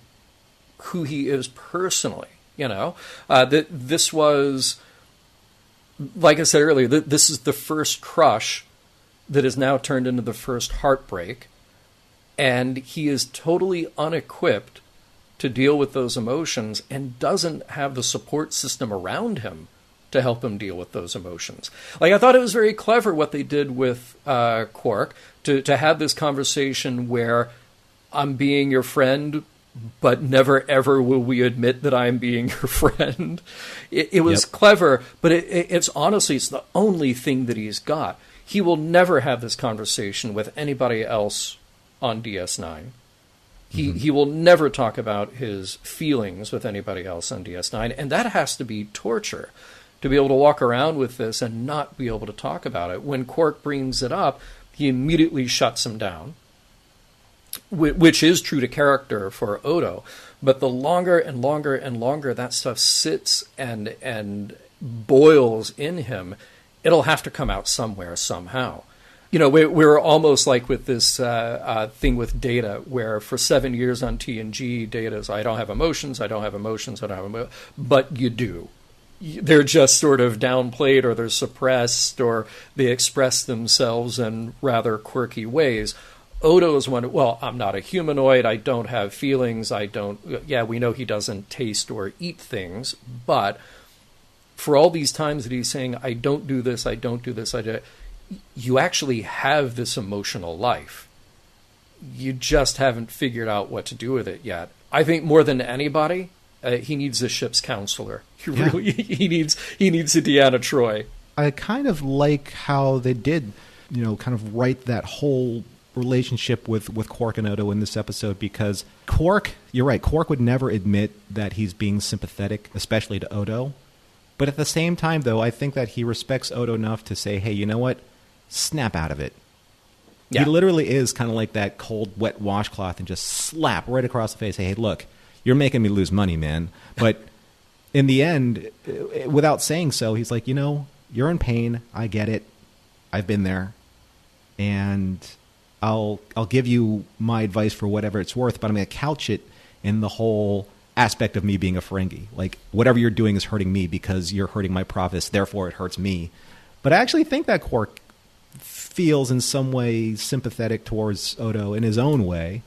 who he is personally. This was, like I said earlier, this is the first crush that is now turned into the first heartbreak, and he is totally unequipped to deal with those emotions and doesn't have the support system around him to help him deal with those emotions. Like, I thought it was very clever what they did with Quark to have this conversation where I'm being your friend, but never ever will we admit that I'm being your friend. It was clever, but it's honestly, it's the only thing that he's got. He will never have this conversation with anybody else on DS9. He will never talk about his feelings with anybody else on DS9, and that has to be torture, to be able to walk around with this and not be able to talk about it. When Quark brings it up, he immediately shuts him down, which is true to character for Odo. But the longer and longer and longer that stuff sits and boils in him, it'll have to come out somewhere, somehow. we're almost like with this thing with Data, where for 7 years on TNG, Data's, I don't have emotions, I don't have emotions, I don't have emotions, but you do. They're just sort of downplayed, or they're suppressed, or they express themselves in rather quirky ways. Odo is one, well, I'm not a humanoid, I don't have feelings, we know he doesn't taste or eat things, but for all these times that he's saying, I don't do this, I don't do this, you actually have this emotional life. You just haven't figured out what to do with it yet. I think more than anybody, he needs a ship's counselor. He needs a Deanna Troi. I kind of like how they did, kind of write that whole relationship with Quark and Odo in this episode, because Quark, you're right, Quark would never admit that he's being sympathetic, especially to Odo. But at the same time, though, I think that he respects Odo enough to say, hey, you know what? Snap out of it. Yeah. He literally is kind of like that cold, wet washcloth and just slap right across the face. Hey, look, you're making me lose money, man. But in the end, without saying so, he's like, you're in pain. I get it. I've been there. And I'll give you my advice for whatever it's worth, but I'm going to couch it in the whole aspect of me being a Ferengi. Like, whatever you're doing is hurting me because you're hurting my profits, therefore it hurts me. But I actually think that Quark feels in some way sympathetic towards Odo in his own way.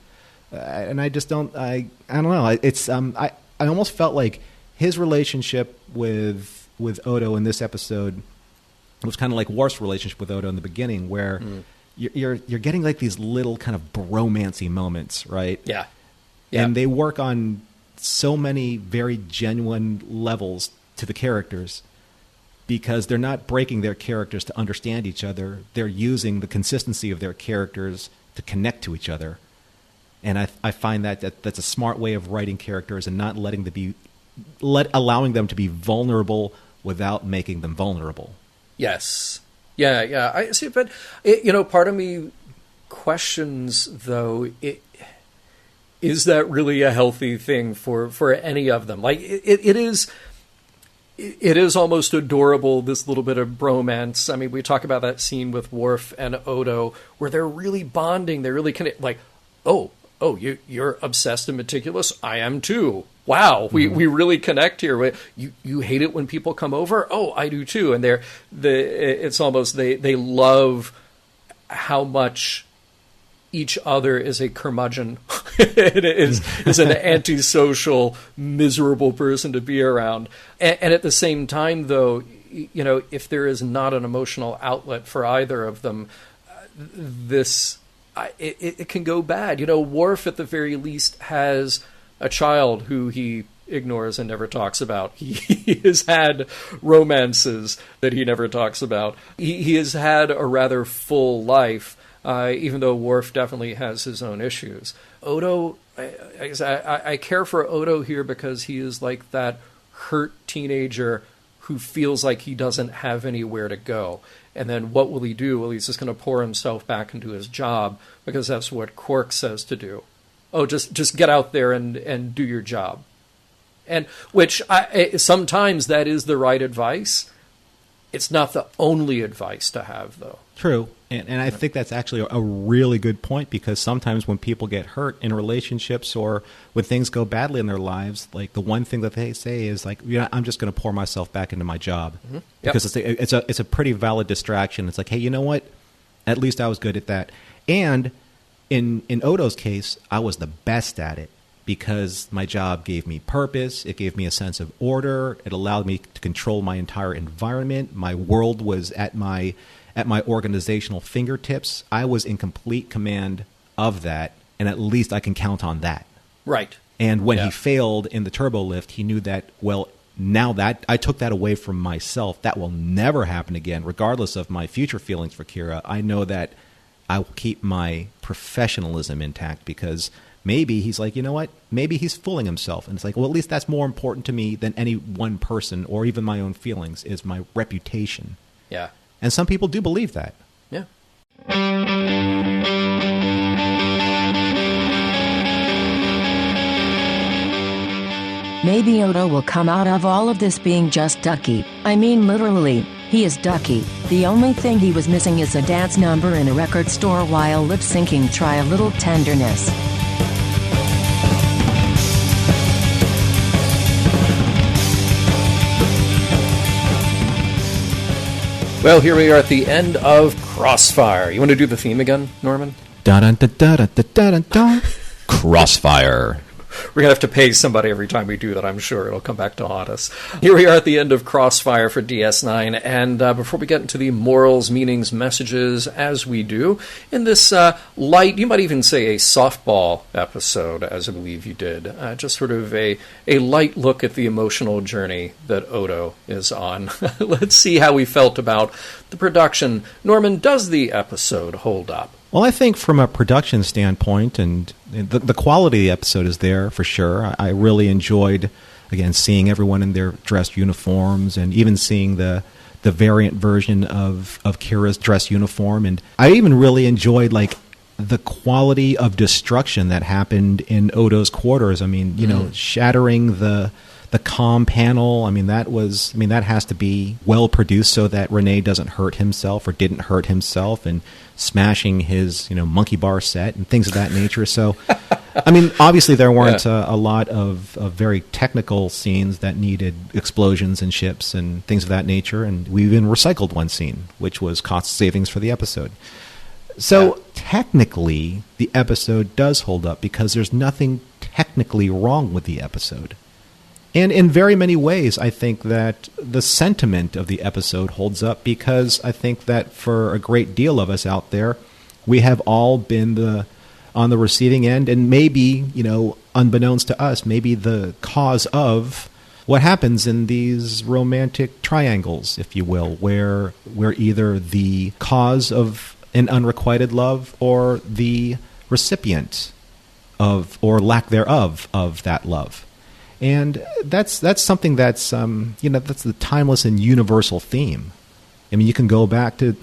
And I just don't, I don't know. It's, I almost felt like his relationship with Odo in this episode was kind of like Worf's relationship with Odo in the beginning, where you're getting like these little kind of bromancy moments, right? Yeah. And they work on so many very genuine levels to the characters, because they're not breaking their characters to understand each other. They're using the consistency of their characters to connect to each other. And I find that's a smart way of writing characters and not allowing them to be vulnerable without making them vulnerable. Yes. Yeah. I see, but part of me questions, though, is that really a healthy thing for any of them? Like, it is almost adorable, this little bit of bromance. I mean, we talk about that scene with Worf and Odo where they're really bonding. They're really like, oh, you're obsessed and meticulous. I am too. Wow, we really connect here. You hate it when people come over? Oh, I do too. And it's almost they love how much each other is a curmudgeon. is an antisocial, miserable person to be around. And at the same time, though, if there is not an emotional outlet for either of them, it can go bad. Worf, at the very least, has a child who he ignores and never talks about. He has had romances that he never talks about. He has had a rather full life, even though Worf definitely has his own issues. Odo, I care for Odo here because he is like that hurt teenager who feels like he doesn't have anywhere to go. And then what will he do? Well, he's just going to pour himself back into his job because that's what Quark says to do. Oh, just get out there and do your job. And which sometimes that is the right advice. It's not the only advice to have, though. True. And I think that's actually a really good point, because sometimes when people get hurt in relationships or when things go badly in their lives, like the one thing that they say is like, I'm just going to pour myself back into my job. Mm-hmm. Yep. Because it's a pretty valid distraction. It's like, hey, you know what? At least I was good at that. And in Odo's case, I was the best at it because my job gave me purpose. It gave me a sense of order. It allowed me to control my entire environment. My world was at my organizational fingertips. I was in complete command of that, and at least I can count on that. Right. And when he failed in the turbo lift, he knew that, well, now that I took that away from myself, that will never happen again, regardless of my future feelings for Kira. I know that I will keep my professionalism intact, because maybe he's like, you know what? Maybe he's fooling himself. And it's like, well, at least that's more important to me than any one person or even my own feelings, is my reputation. Yeah. And some people do believe that. Yeah. Maybe Odo will come out of all of this being just ducky. I mean literally. He is Ducky. The only thing he was missing is a dance number in a record store while lip-syncing Try a Little Tenderness. Well, here we are at the end of Crossfire. You want to do the theme again, Norman? Dun-dun-dun-dun-dun-dun-dun. Crossfire. We're going to have to pay somebody every time we do that, I'm sure. It'll come back to haunt us. Here we are at the end of Crossfire for DS9, and before we get into the morals, meanings, messages, as we do, in this light, you might even say a softball episode, as I believe you did, just sort of a light look at the emotional journey that Odo is on. Let's see how we felt about the production. Norman, does the episode hold up? Well, I think from a production standpoint, and the quality of the episode is there for sure. I really enjoyed, again, seeing everyone in their dress uniforms, and even seeing the variant version of Kira's dress uniform. And I even really enjoyed, like, the quality of destruction that happened in Odo's quarters. I mean, you know, shattering the comm panel. I mean, that has to be well produced so that Renee doesn't hurt himself or didn't hurt himself, and smashing his, monkey bar set and things of that nature. So, I mean, obviously there weren't a lot of very technical scenes that needed explosions and ships and things of that nature. And we even recycled one scene, which was cost savings for the episode. So technically, the episode does hold up because there's nothing technically wrong with the episode. And in very many ways, I think that the sentiment of the episode holds up, because I think that for a great deal of us out there, we have all been on the receiving end, and maybe, unbeknownst to us, maybe the cause of what happens in these romantic triangles, if you will, where we're either the cause of an unrequited love or the recipient of, or lack thereof, of that love. And that's something that's that's the timeless and universal theme. I mean, you can go back to,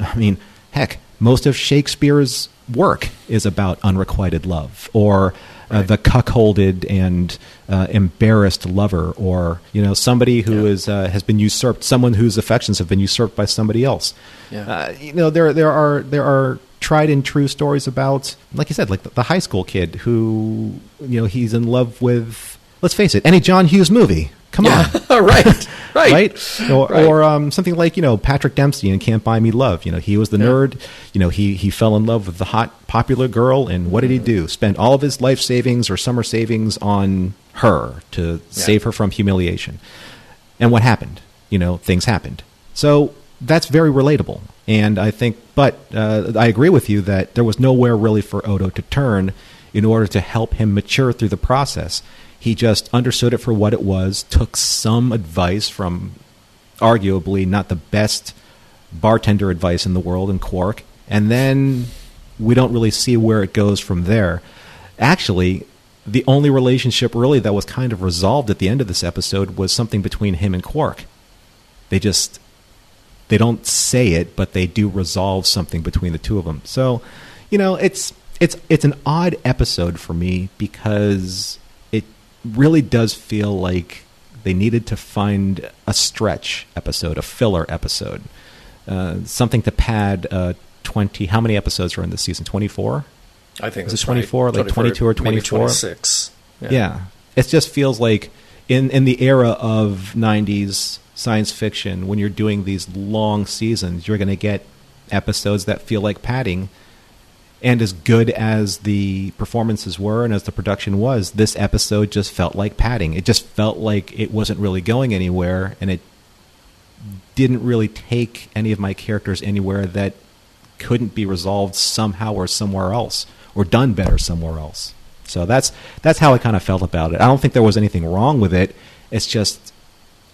heck, most of Shakespeare's work is about unrequited love, or the cuckolded and embarrassed lover, or somebody who has been usurped, someone whose affections have been usurped by somebody else. There are tried and true stories about, like you said, like the high school kid who he's in love with. Let's face it, any John Hughes movie. Come on. right. Or something like, Patrick Dempsey in Can't Buy Me Love. He was the nerd. He fell in love with the hot, popular girl, and what did he do? Spend all of his life savings or summer savings on her to save her from humiliation. And what happened? Things happened. So that's very relatable. And I think, but I agree with you that there was nowhere really for Odo to turn in order to help him mature through the process. He just understood it for what it was, took some advice from arguably not the best bartender advice in the world in Quark, and then we don't really see where it goes from there. Actually, the only relationship really that was kind of resolved at the end of this episode was something between him and Quark. They don't say it, but they do resolve something between the two of them. So, it's an odd episode for me, because really does feel like they needed to find a stretch episode, a filler episode, something to pad 20. How many episodes are in this season? 24? I think it's 24, like 22 or 24, maybe 26. Yeah, it just feels like in the era of 90s science fiction, when you're doing these long seasons, you're going to get episodes that feel like padding. And as good as the performances were and as the production was, this episode just felt like padding. It just felt like it wasn't really going anywhere, and it didn't really take any of my characters anywhere that couldn't be resolved somehow or somewhere else, or done better somewhere else. So that's how I kind of felt about it. I don't think there was anything wrong with it. It's just,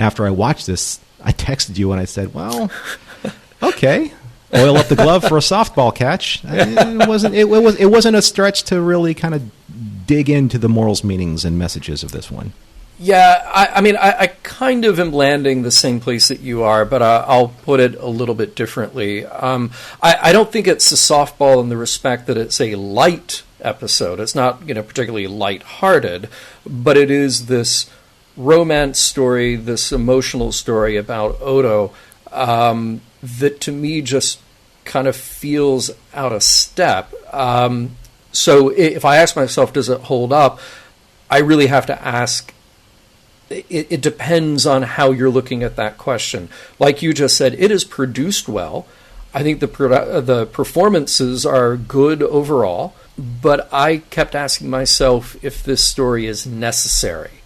after I watched this, I texted you and I said, well, okay. Oil up the glove for a softball catch. It wasn't a stretch to really kind of dig into the morals, meanings, and messages of this one. Yeah, I kind of am landing the same place that you are, but I'll put it a little bit differently. I don't think it's a softball in the respect that it's a light episode. It's not particularly light-hearted, but it is this romance story, this emotional story about Odo. that to me just kind of feels out of step. So if I ask myself, does it hold up? I really have to ask, it depends on how you're looking at that question. Like you just said, it is produced well. I think the performances are good overall, but I kept asking myself if this story is necessary,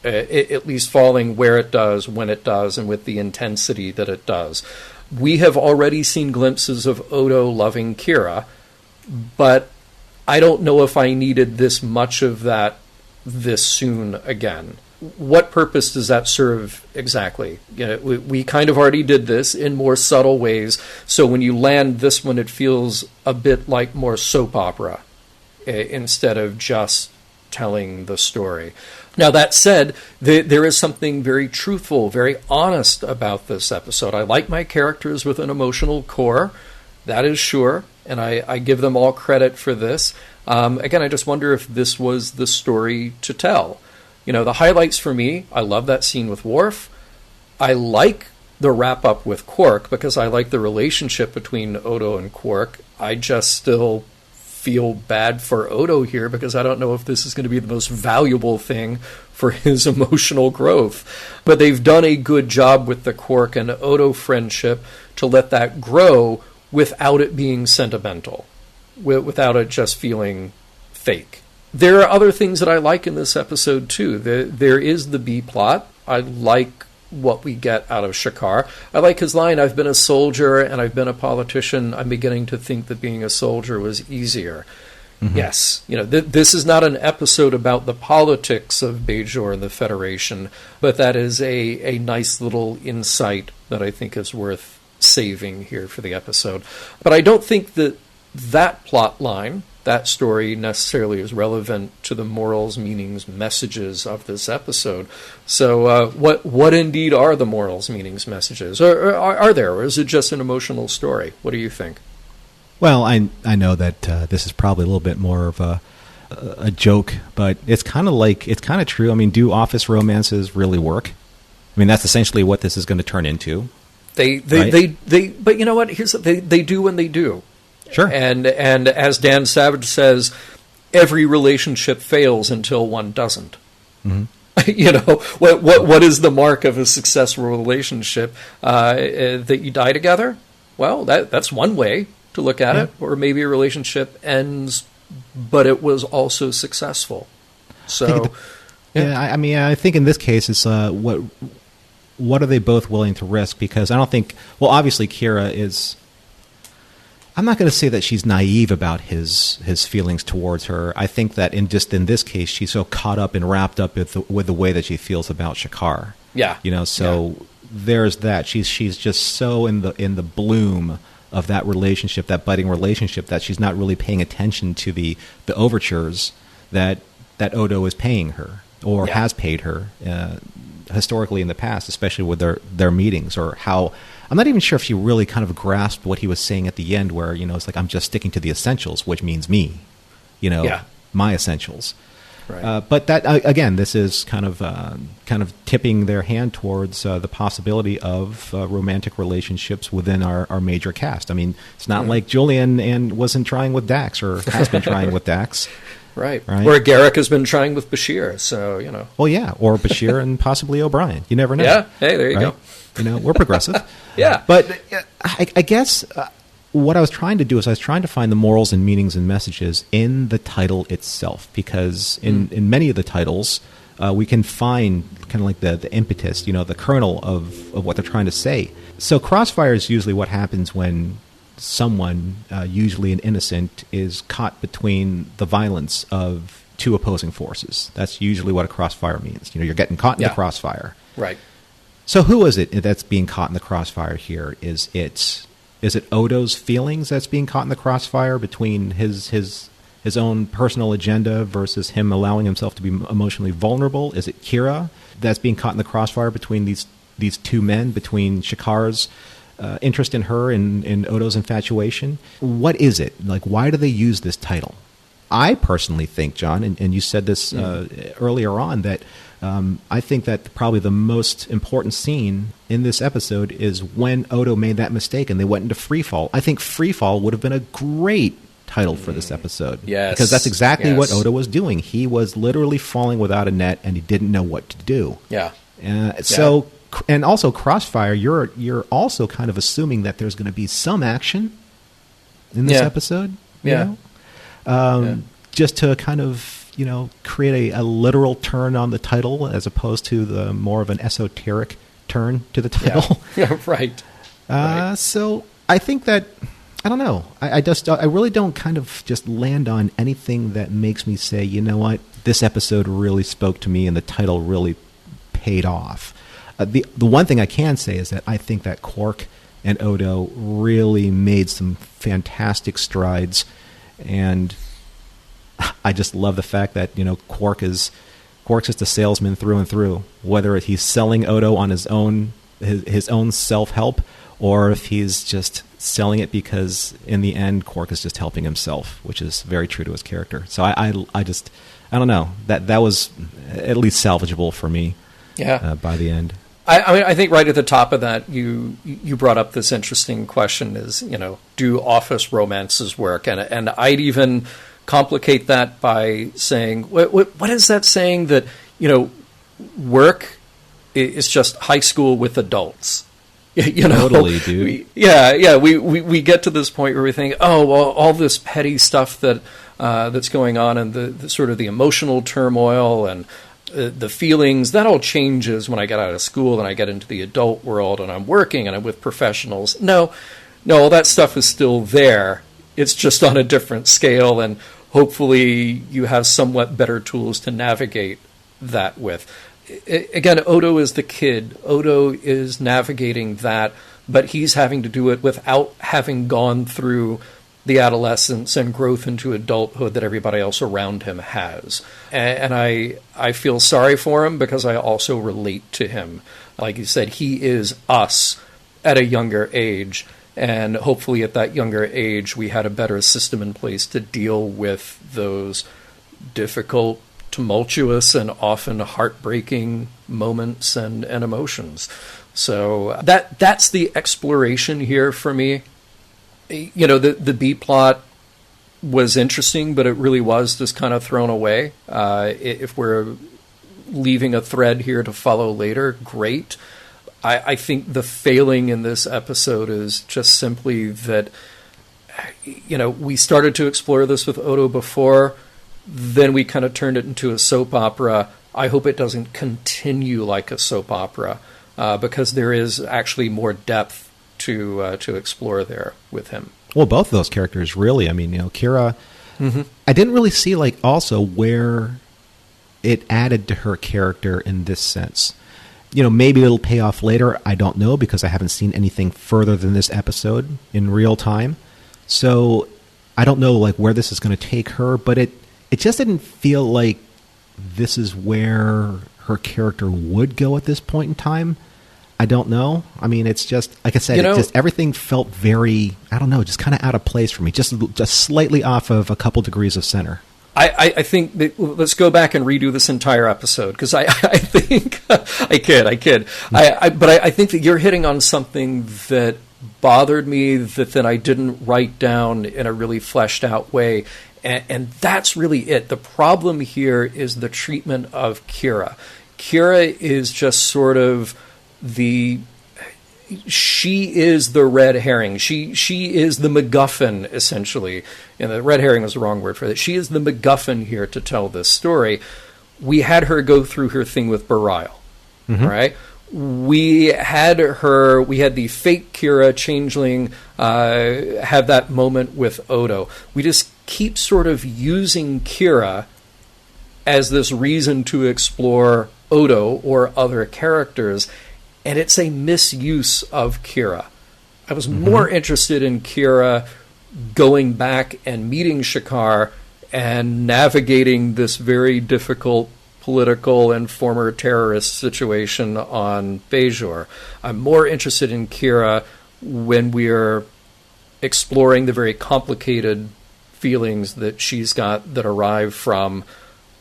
at least falling where it does, when it does, and with the intensity that it does. We have already seen glimpses of Odo loving Kira, but I don't know if I needed this much of that this soon again. What purpose does that serve exactly? You know, we kind of already did this in more subtle ways, so when you land this one, it feels a bit like more soap opera instead of just telling the story. Now, that said, there is something very truthful, very honest about this episode. I like my characters with an emotional core, that is sure, and I give them all credit for this. Again, I just wonder if this was the story to tell. You know, the highlights for me, I love that scene with Worf. I like the wrap-up with Quark because I like the relationship between Odo and Quark. I just still feel bad for Odo here because I don't know if this is going to be the most valuable thing for his emotional growth. But they've done a good job with the Quark and Odo friendship to let that grow without it being sentimental, without it just feeling fake. There are other things that I like in this episode, too. There is the B-plot. I like what we get out of Shakaar. I like his line, I've been a soldier and I've been a politician. I'm beginning to think that being a soldier was easier. Mm-hmm. Yes, you know, this is not an episode about the politics of Bajor and the Federation, but that is a nice little insight that I think is worth saving here for the episode. But I don't think that plot line, that story necessarily is relevant to the morals, meanings, messages of this episode. So what indeed are the morals, meanings, messages? Or are there? Or is it just an emotional story? What do you think? Well, I know that this is probably a little bit more of a joke, but it's kind of true. I mean, do office romances really work? I mean, that's essentially what this is going to turn into. They but you know what? They do when they do. Sure. And as Dan Savage says, every relationship fails until one doesn't. Mm-hmm. You know, what is the mark of a successful relationship? That you die together? Well, that's one way to look at it. Or maybe a relationship ends, but it was also successful. So, I mean, I think in this case, it's what are they both willing to risk? Because I don't think, well, obviously Kira is, I'm not going to say that she's naive about his feelings towards her. I think that in this case, she's so caught up and wrapped up with the way that she feels about Shakaar. Yeah. You know, so there's that. She's just so in the bloom of that relationship, that budding relationship, that she's not really paying attention to the overtures that Odo is paying her or has paid her historically in the past, especially with their meetings, or how I'm not even sure if she really kind of grasped what he was saying at the end, where, you know, it's like, I'm just sticking to the essentials, which means me, you know, my essentials. Right. But that again, this is kind of tipping their hand towards the possibility of romantic relationships within our major cast. I mean, it's not like Julian wasn't trying with Dax, or has been trying with Dax. Right. Or Garrick has been trying with Bashir, so, you know. Well, yeah, or Bashir and possibly O'Brien. You never know. Yeah, hey, there you go. You know, we're progressive. Yeah. But I guess what I was trying to do is I was trying to find the morals and meanings and messages in the title itself, because in many of the titles, we can find kind of like the impetus, you know, the kernel of what they're trying to say. So Crossfire is usually what happens when someone, usually an innocent, is caught between the violence of two opposing forces. That's usually what a crossfire means. You know, you're getting caught in the crossfire. Right. So who is it that's being caught in the crossfire here? Is it Odo's feelings that's being caught in the crossfire between his own personal agenda versus him allowing himself to be emotionally vulnerable? Is it Kira that's being caught in the crossfire between these two men, between Shakaar's interest in her and Odo's infatuation? What is it? Like, why do they use this title? I personally think, John, and you said this earlier on, that I think that probably the most important scene in this episode is when Odo made that mistake and they went into Freefall. I think Freefall would have been a great title for this episode. Yes. Because that's exactly what Odo was doing. He was literally falling without a net and he didn't know what to do. Yeah. So, and also Crossfire, you're also kind of assuming that there's going to be some action in this episode. You know? Just to kind of, create a literal turn on the title as opposed to the more of an esoteric turn to the title. Yeah, right. So I think that, I don't know. I really don't kind of just land on anything that makes me say, you know what, this episode really spoke to me and the title really paid off. The one thing I can say is that I think that Quark and Odo really made some fantastic strides, and I just love the fact that Quark's just a salesman through and through. Whether he's selling Odo on his own self-help, or if he's just selling it because in the end Quark is just helping himself, which is very true to his character. So I don't know, that was at least salvageable for me. By the end. I mean, I think right at the top of that, you brought up this interesting question: is do office romances work? And I'd even complicate that by saying, what is that saying that work is just high school with adults? Totally, dude. We get to this point where we think, oh well, all this petty stuff that's going on, and the sort of the emotional turmoil and the feelings, that all changes when I get out of school and I get into the adult world and I'm working and I'm with professionals. No, all that stuff is still there. It's just on a different scale, and hopefully you have somewhat better tools to navigate that with. Again, Odo is the kid. Odo is navigating that, but he's having to do it without having gone through the adolescence and growth into adulthood that everybody else around him has. And I feel sorry for him because I also relate to him. Like you said, he is us at a younger age, and hopefully at that younger age we had a better system in place to deal with those difficult, tumultuous, and often heartbreaking moments and emotions. So that's the exploration here for me. The B plot was interesting, but it really was just kind of thrown away. If we're leaving a thread here to follow later, great. I think the failing in this episode is just simply that, we started to explore this with Odo before, then we kind of turned it into a soap opera. I hope it doesn't continue like a soap opera, because there is actually more depth to explore there with him. Well, both of those characters, really. I mean, Kira, I didn't really see also where it added to her character in this sense. Maybe it'll pay off later. I don't know, because I haven't seen anything further than this episode in real time. So I don't know where this is going to take her, but it just didn't feel like this is where her character would go at this point in time. I don't know. I mean, it's just, like I said, everything felt very, I don't know, just kind of out of place for me, just slightly off of a couple degrees of center. I think that, let's go back and redo this entire episode, because I think I kid. But I think that you're hitting on something that bothered me that then I didn't write down in a really fleshed out way. And that's really it. The problem here is the treatment of Kira. Kira is just sort of she is the red herring. She is the MacGuffin, essentially. And the red herring was the wrong word for that. She is the MacGuffin here to tell this story. We had her go through her thing with Bareil, right? We had the fake Kira changeling have that moment with Odo. We just keep sort of using Kira as this reason to explore Odo or other characters, and it's a misuse of Kira. I was more interested in Kira going back and meeting Shakaar and navigating this very difficult political and former terrorist situation on Bajor. I'm more interested in Kira when we're exploring the very complicated feelings that she's got that arrive from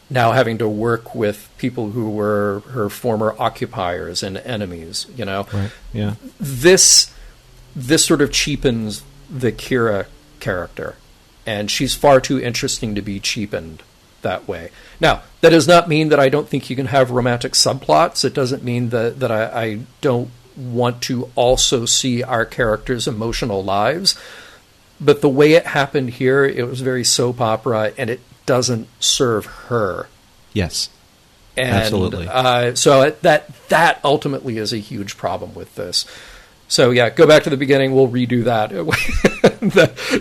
now having to work with people who were her former occupiers and enemies, you know. Right. Yeah. This sort of cheapens the Kira character, and she's far too interesting to be cheapened that way. Now, that does not mean that I don't think you can have romantic subplots. It doesn't mean that I don't want to also see our characters' emotional lives. But the way it happened here, it was very soap opera, and it doesn't serve her. Yes. And, absolutely. So that ultimately is a huge problem with this. So yeah, go back to the beginning. We'll redo that.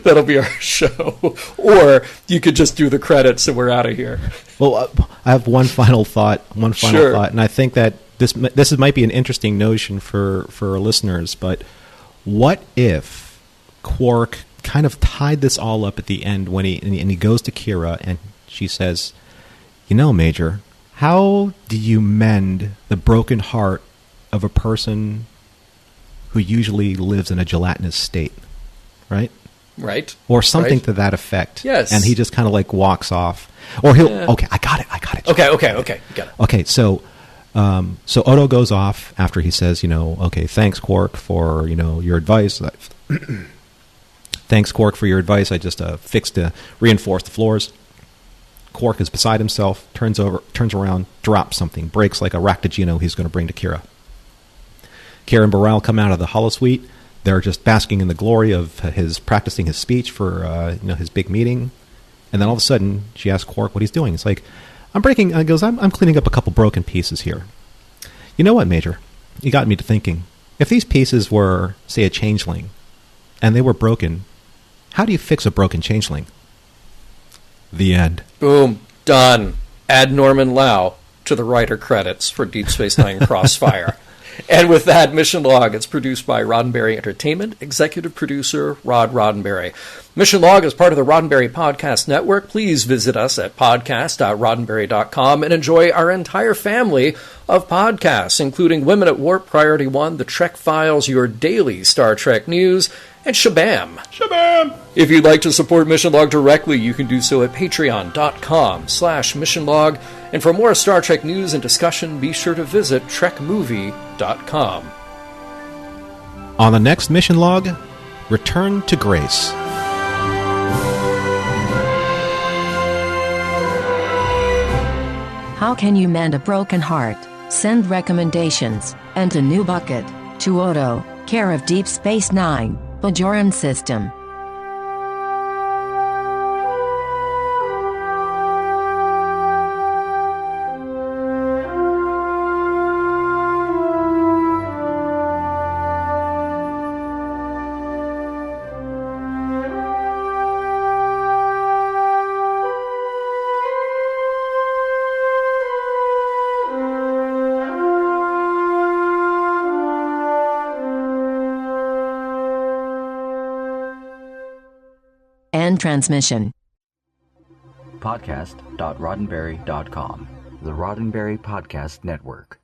That'll be our show. Or you could just do the credits and we're out of here. Well, I have one final thought. Sure. And I think that this might be an interesting notion for our listeners. But what if Quark kind of tied this all up at the end when he goes to Kira and she says, "You know, Major, how do you mend the broken heart of a person who usually lives in a gelatinous state?" Right? Right. Or something right. to that effect. Yes. And he just kind of like walks off. Or he'll, okay, I got it. Okay, got it. Okay, so Odo goes off after he says, okay, thanks, Quark, for, your advice. Thanks, Quark, for your advice. I just reinforced the floors. Quark is beside himself, turns around, drops something, breaks like a Raktajino he's going to bring to Kira. Kira and Baral come out of the holosuite. They're just basking in the glory of practicing his speech for his big meeting. And then all of a sudden, she asks Quark what he's doing. It's like, I'm cleaning up a couple broken pieces here. You know what, Major? You got me to thinking. If these pieces were, say, a changeling, and they were broken, how do you fix a broken changeling? The end. Boom. Done. Add Norman Lau to the writer credits for Deep Space Nine Crossfire. And with that, Mission Log, it's produced by Roddenberry Entertainment, executive producer Rod Roddenberry. Mission Log is part of the Roddenberry Podcast Network. Please visit us at podcast.roddenberry.com and enjoy our entire family of podcasts, including Women at Warp, Priority One, The Trek Files, Your Daily Star Trek News, and Shabam. If you'd like to support Mission Log directly, you can do so at patreon.com/missionlog. And for more Star Trek news and discussion, be sure to visit trekmovie.com. On the next Mission Log, Return to Grace. How can you mend a broken heart? Send recommendations and a new bucket to Odo, care of Deep Space Nine, Bajoran System. End transmission. Podcast.roddenberry.com, the Roddenberry Podcast Network.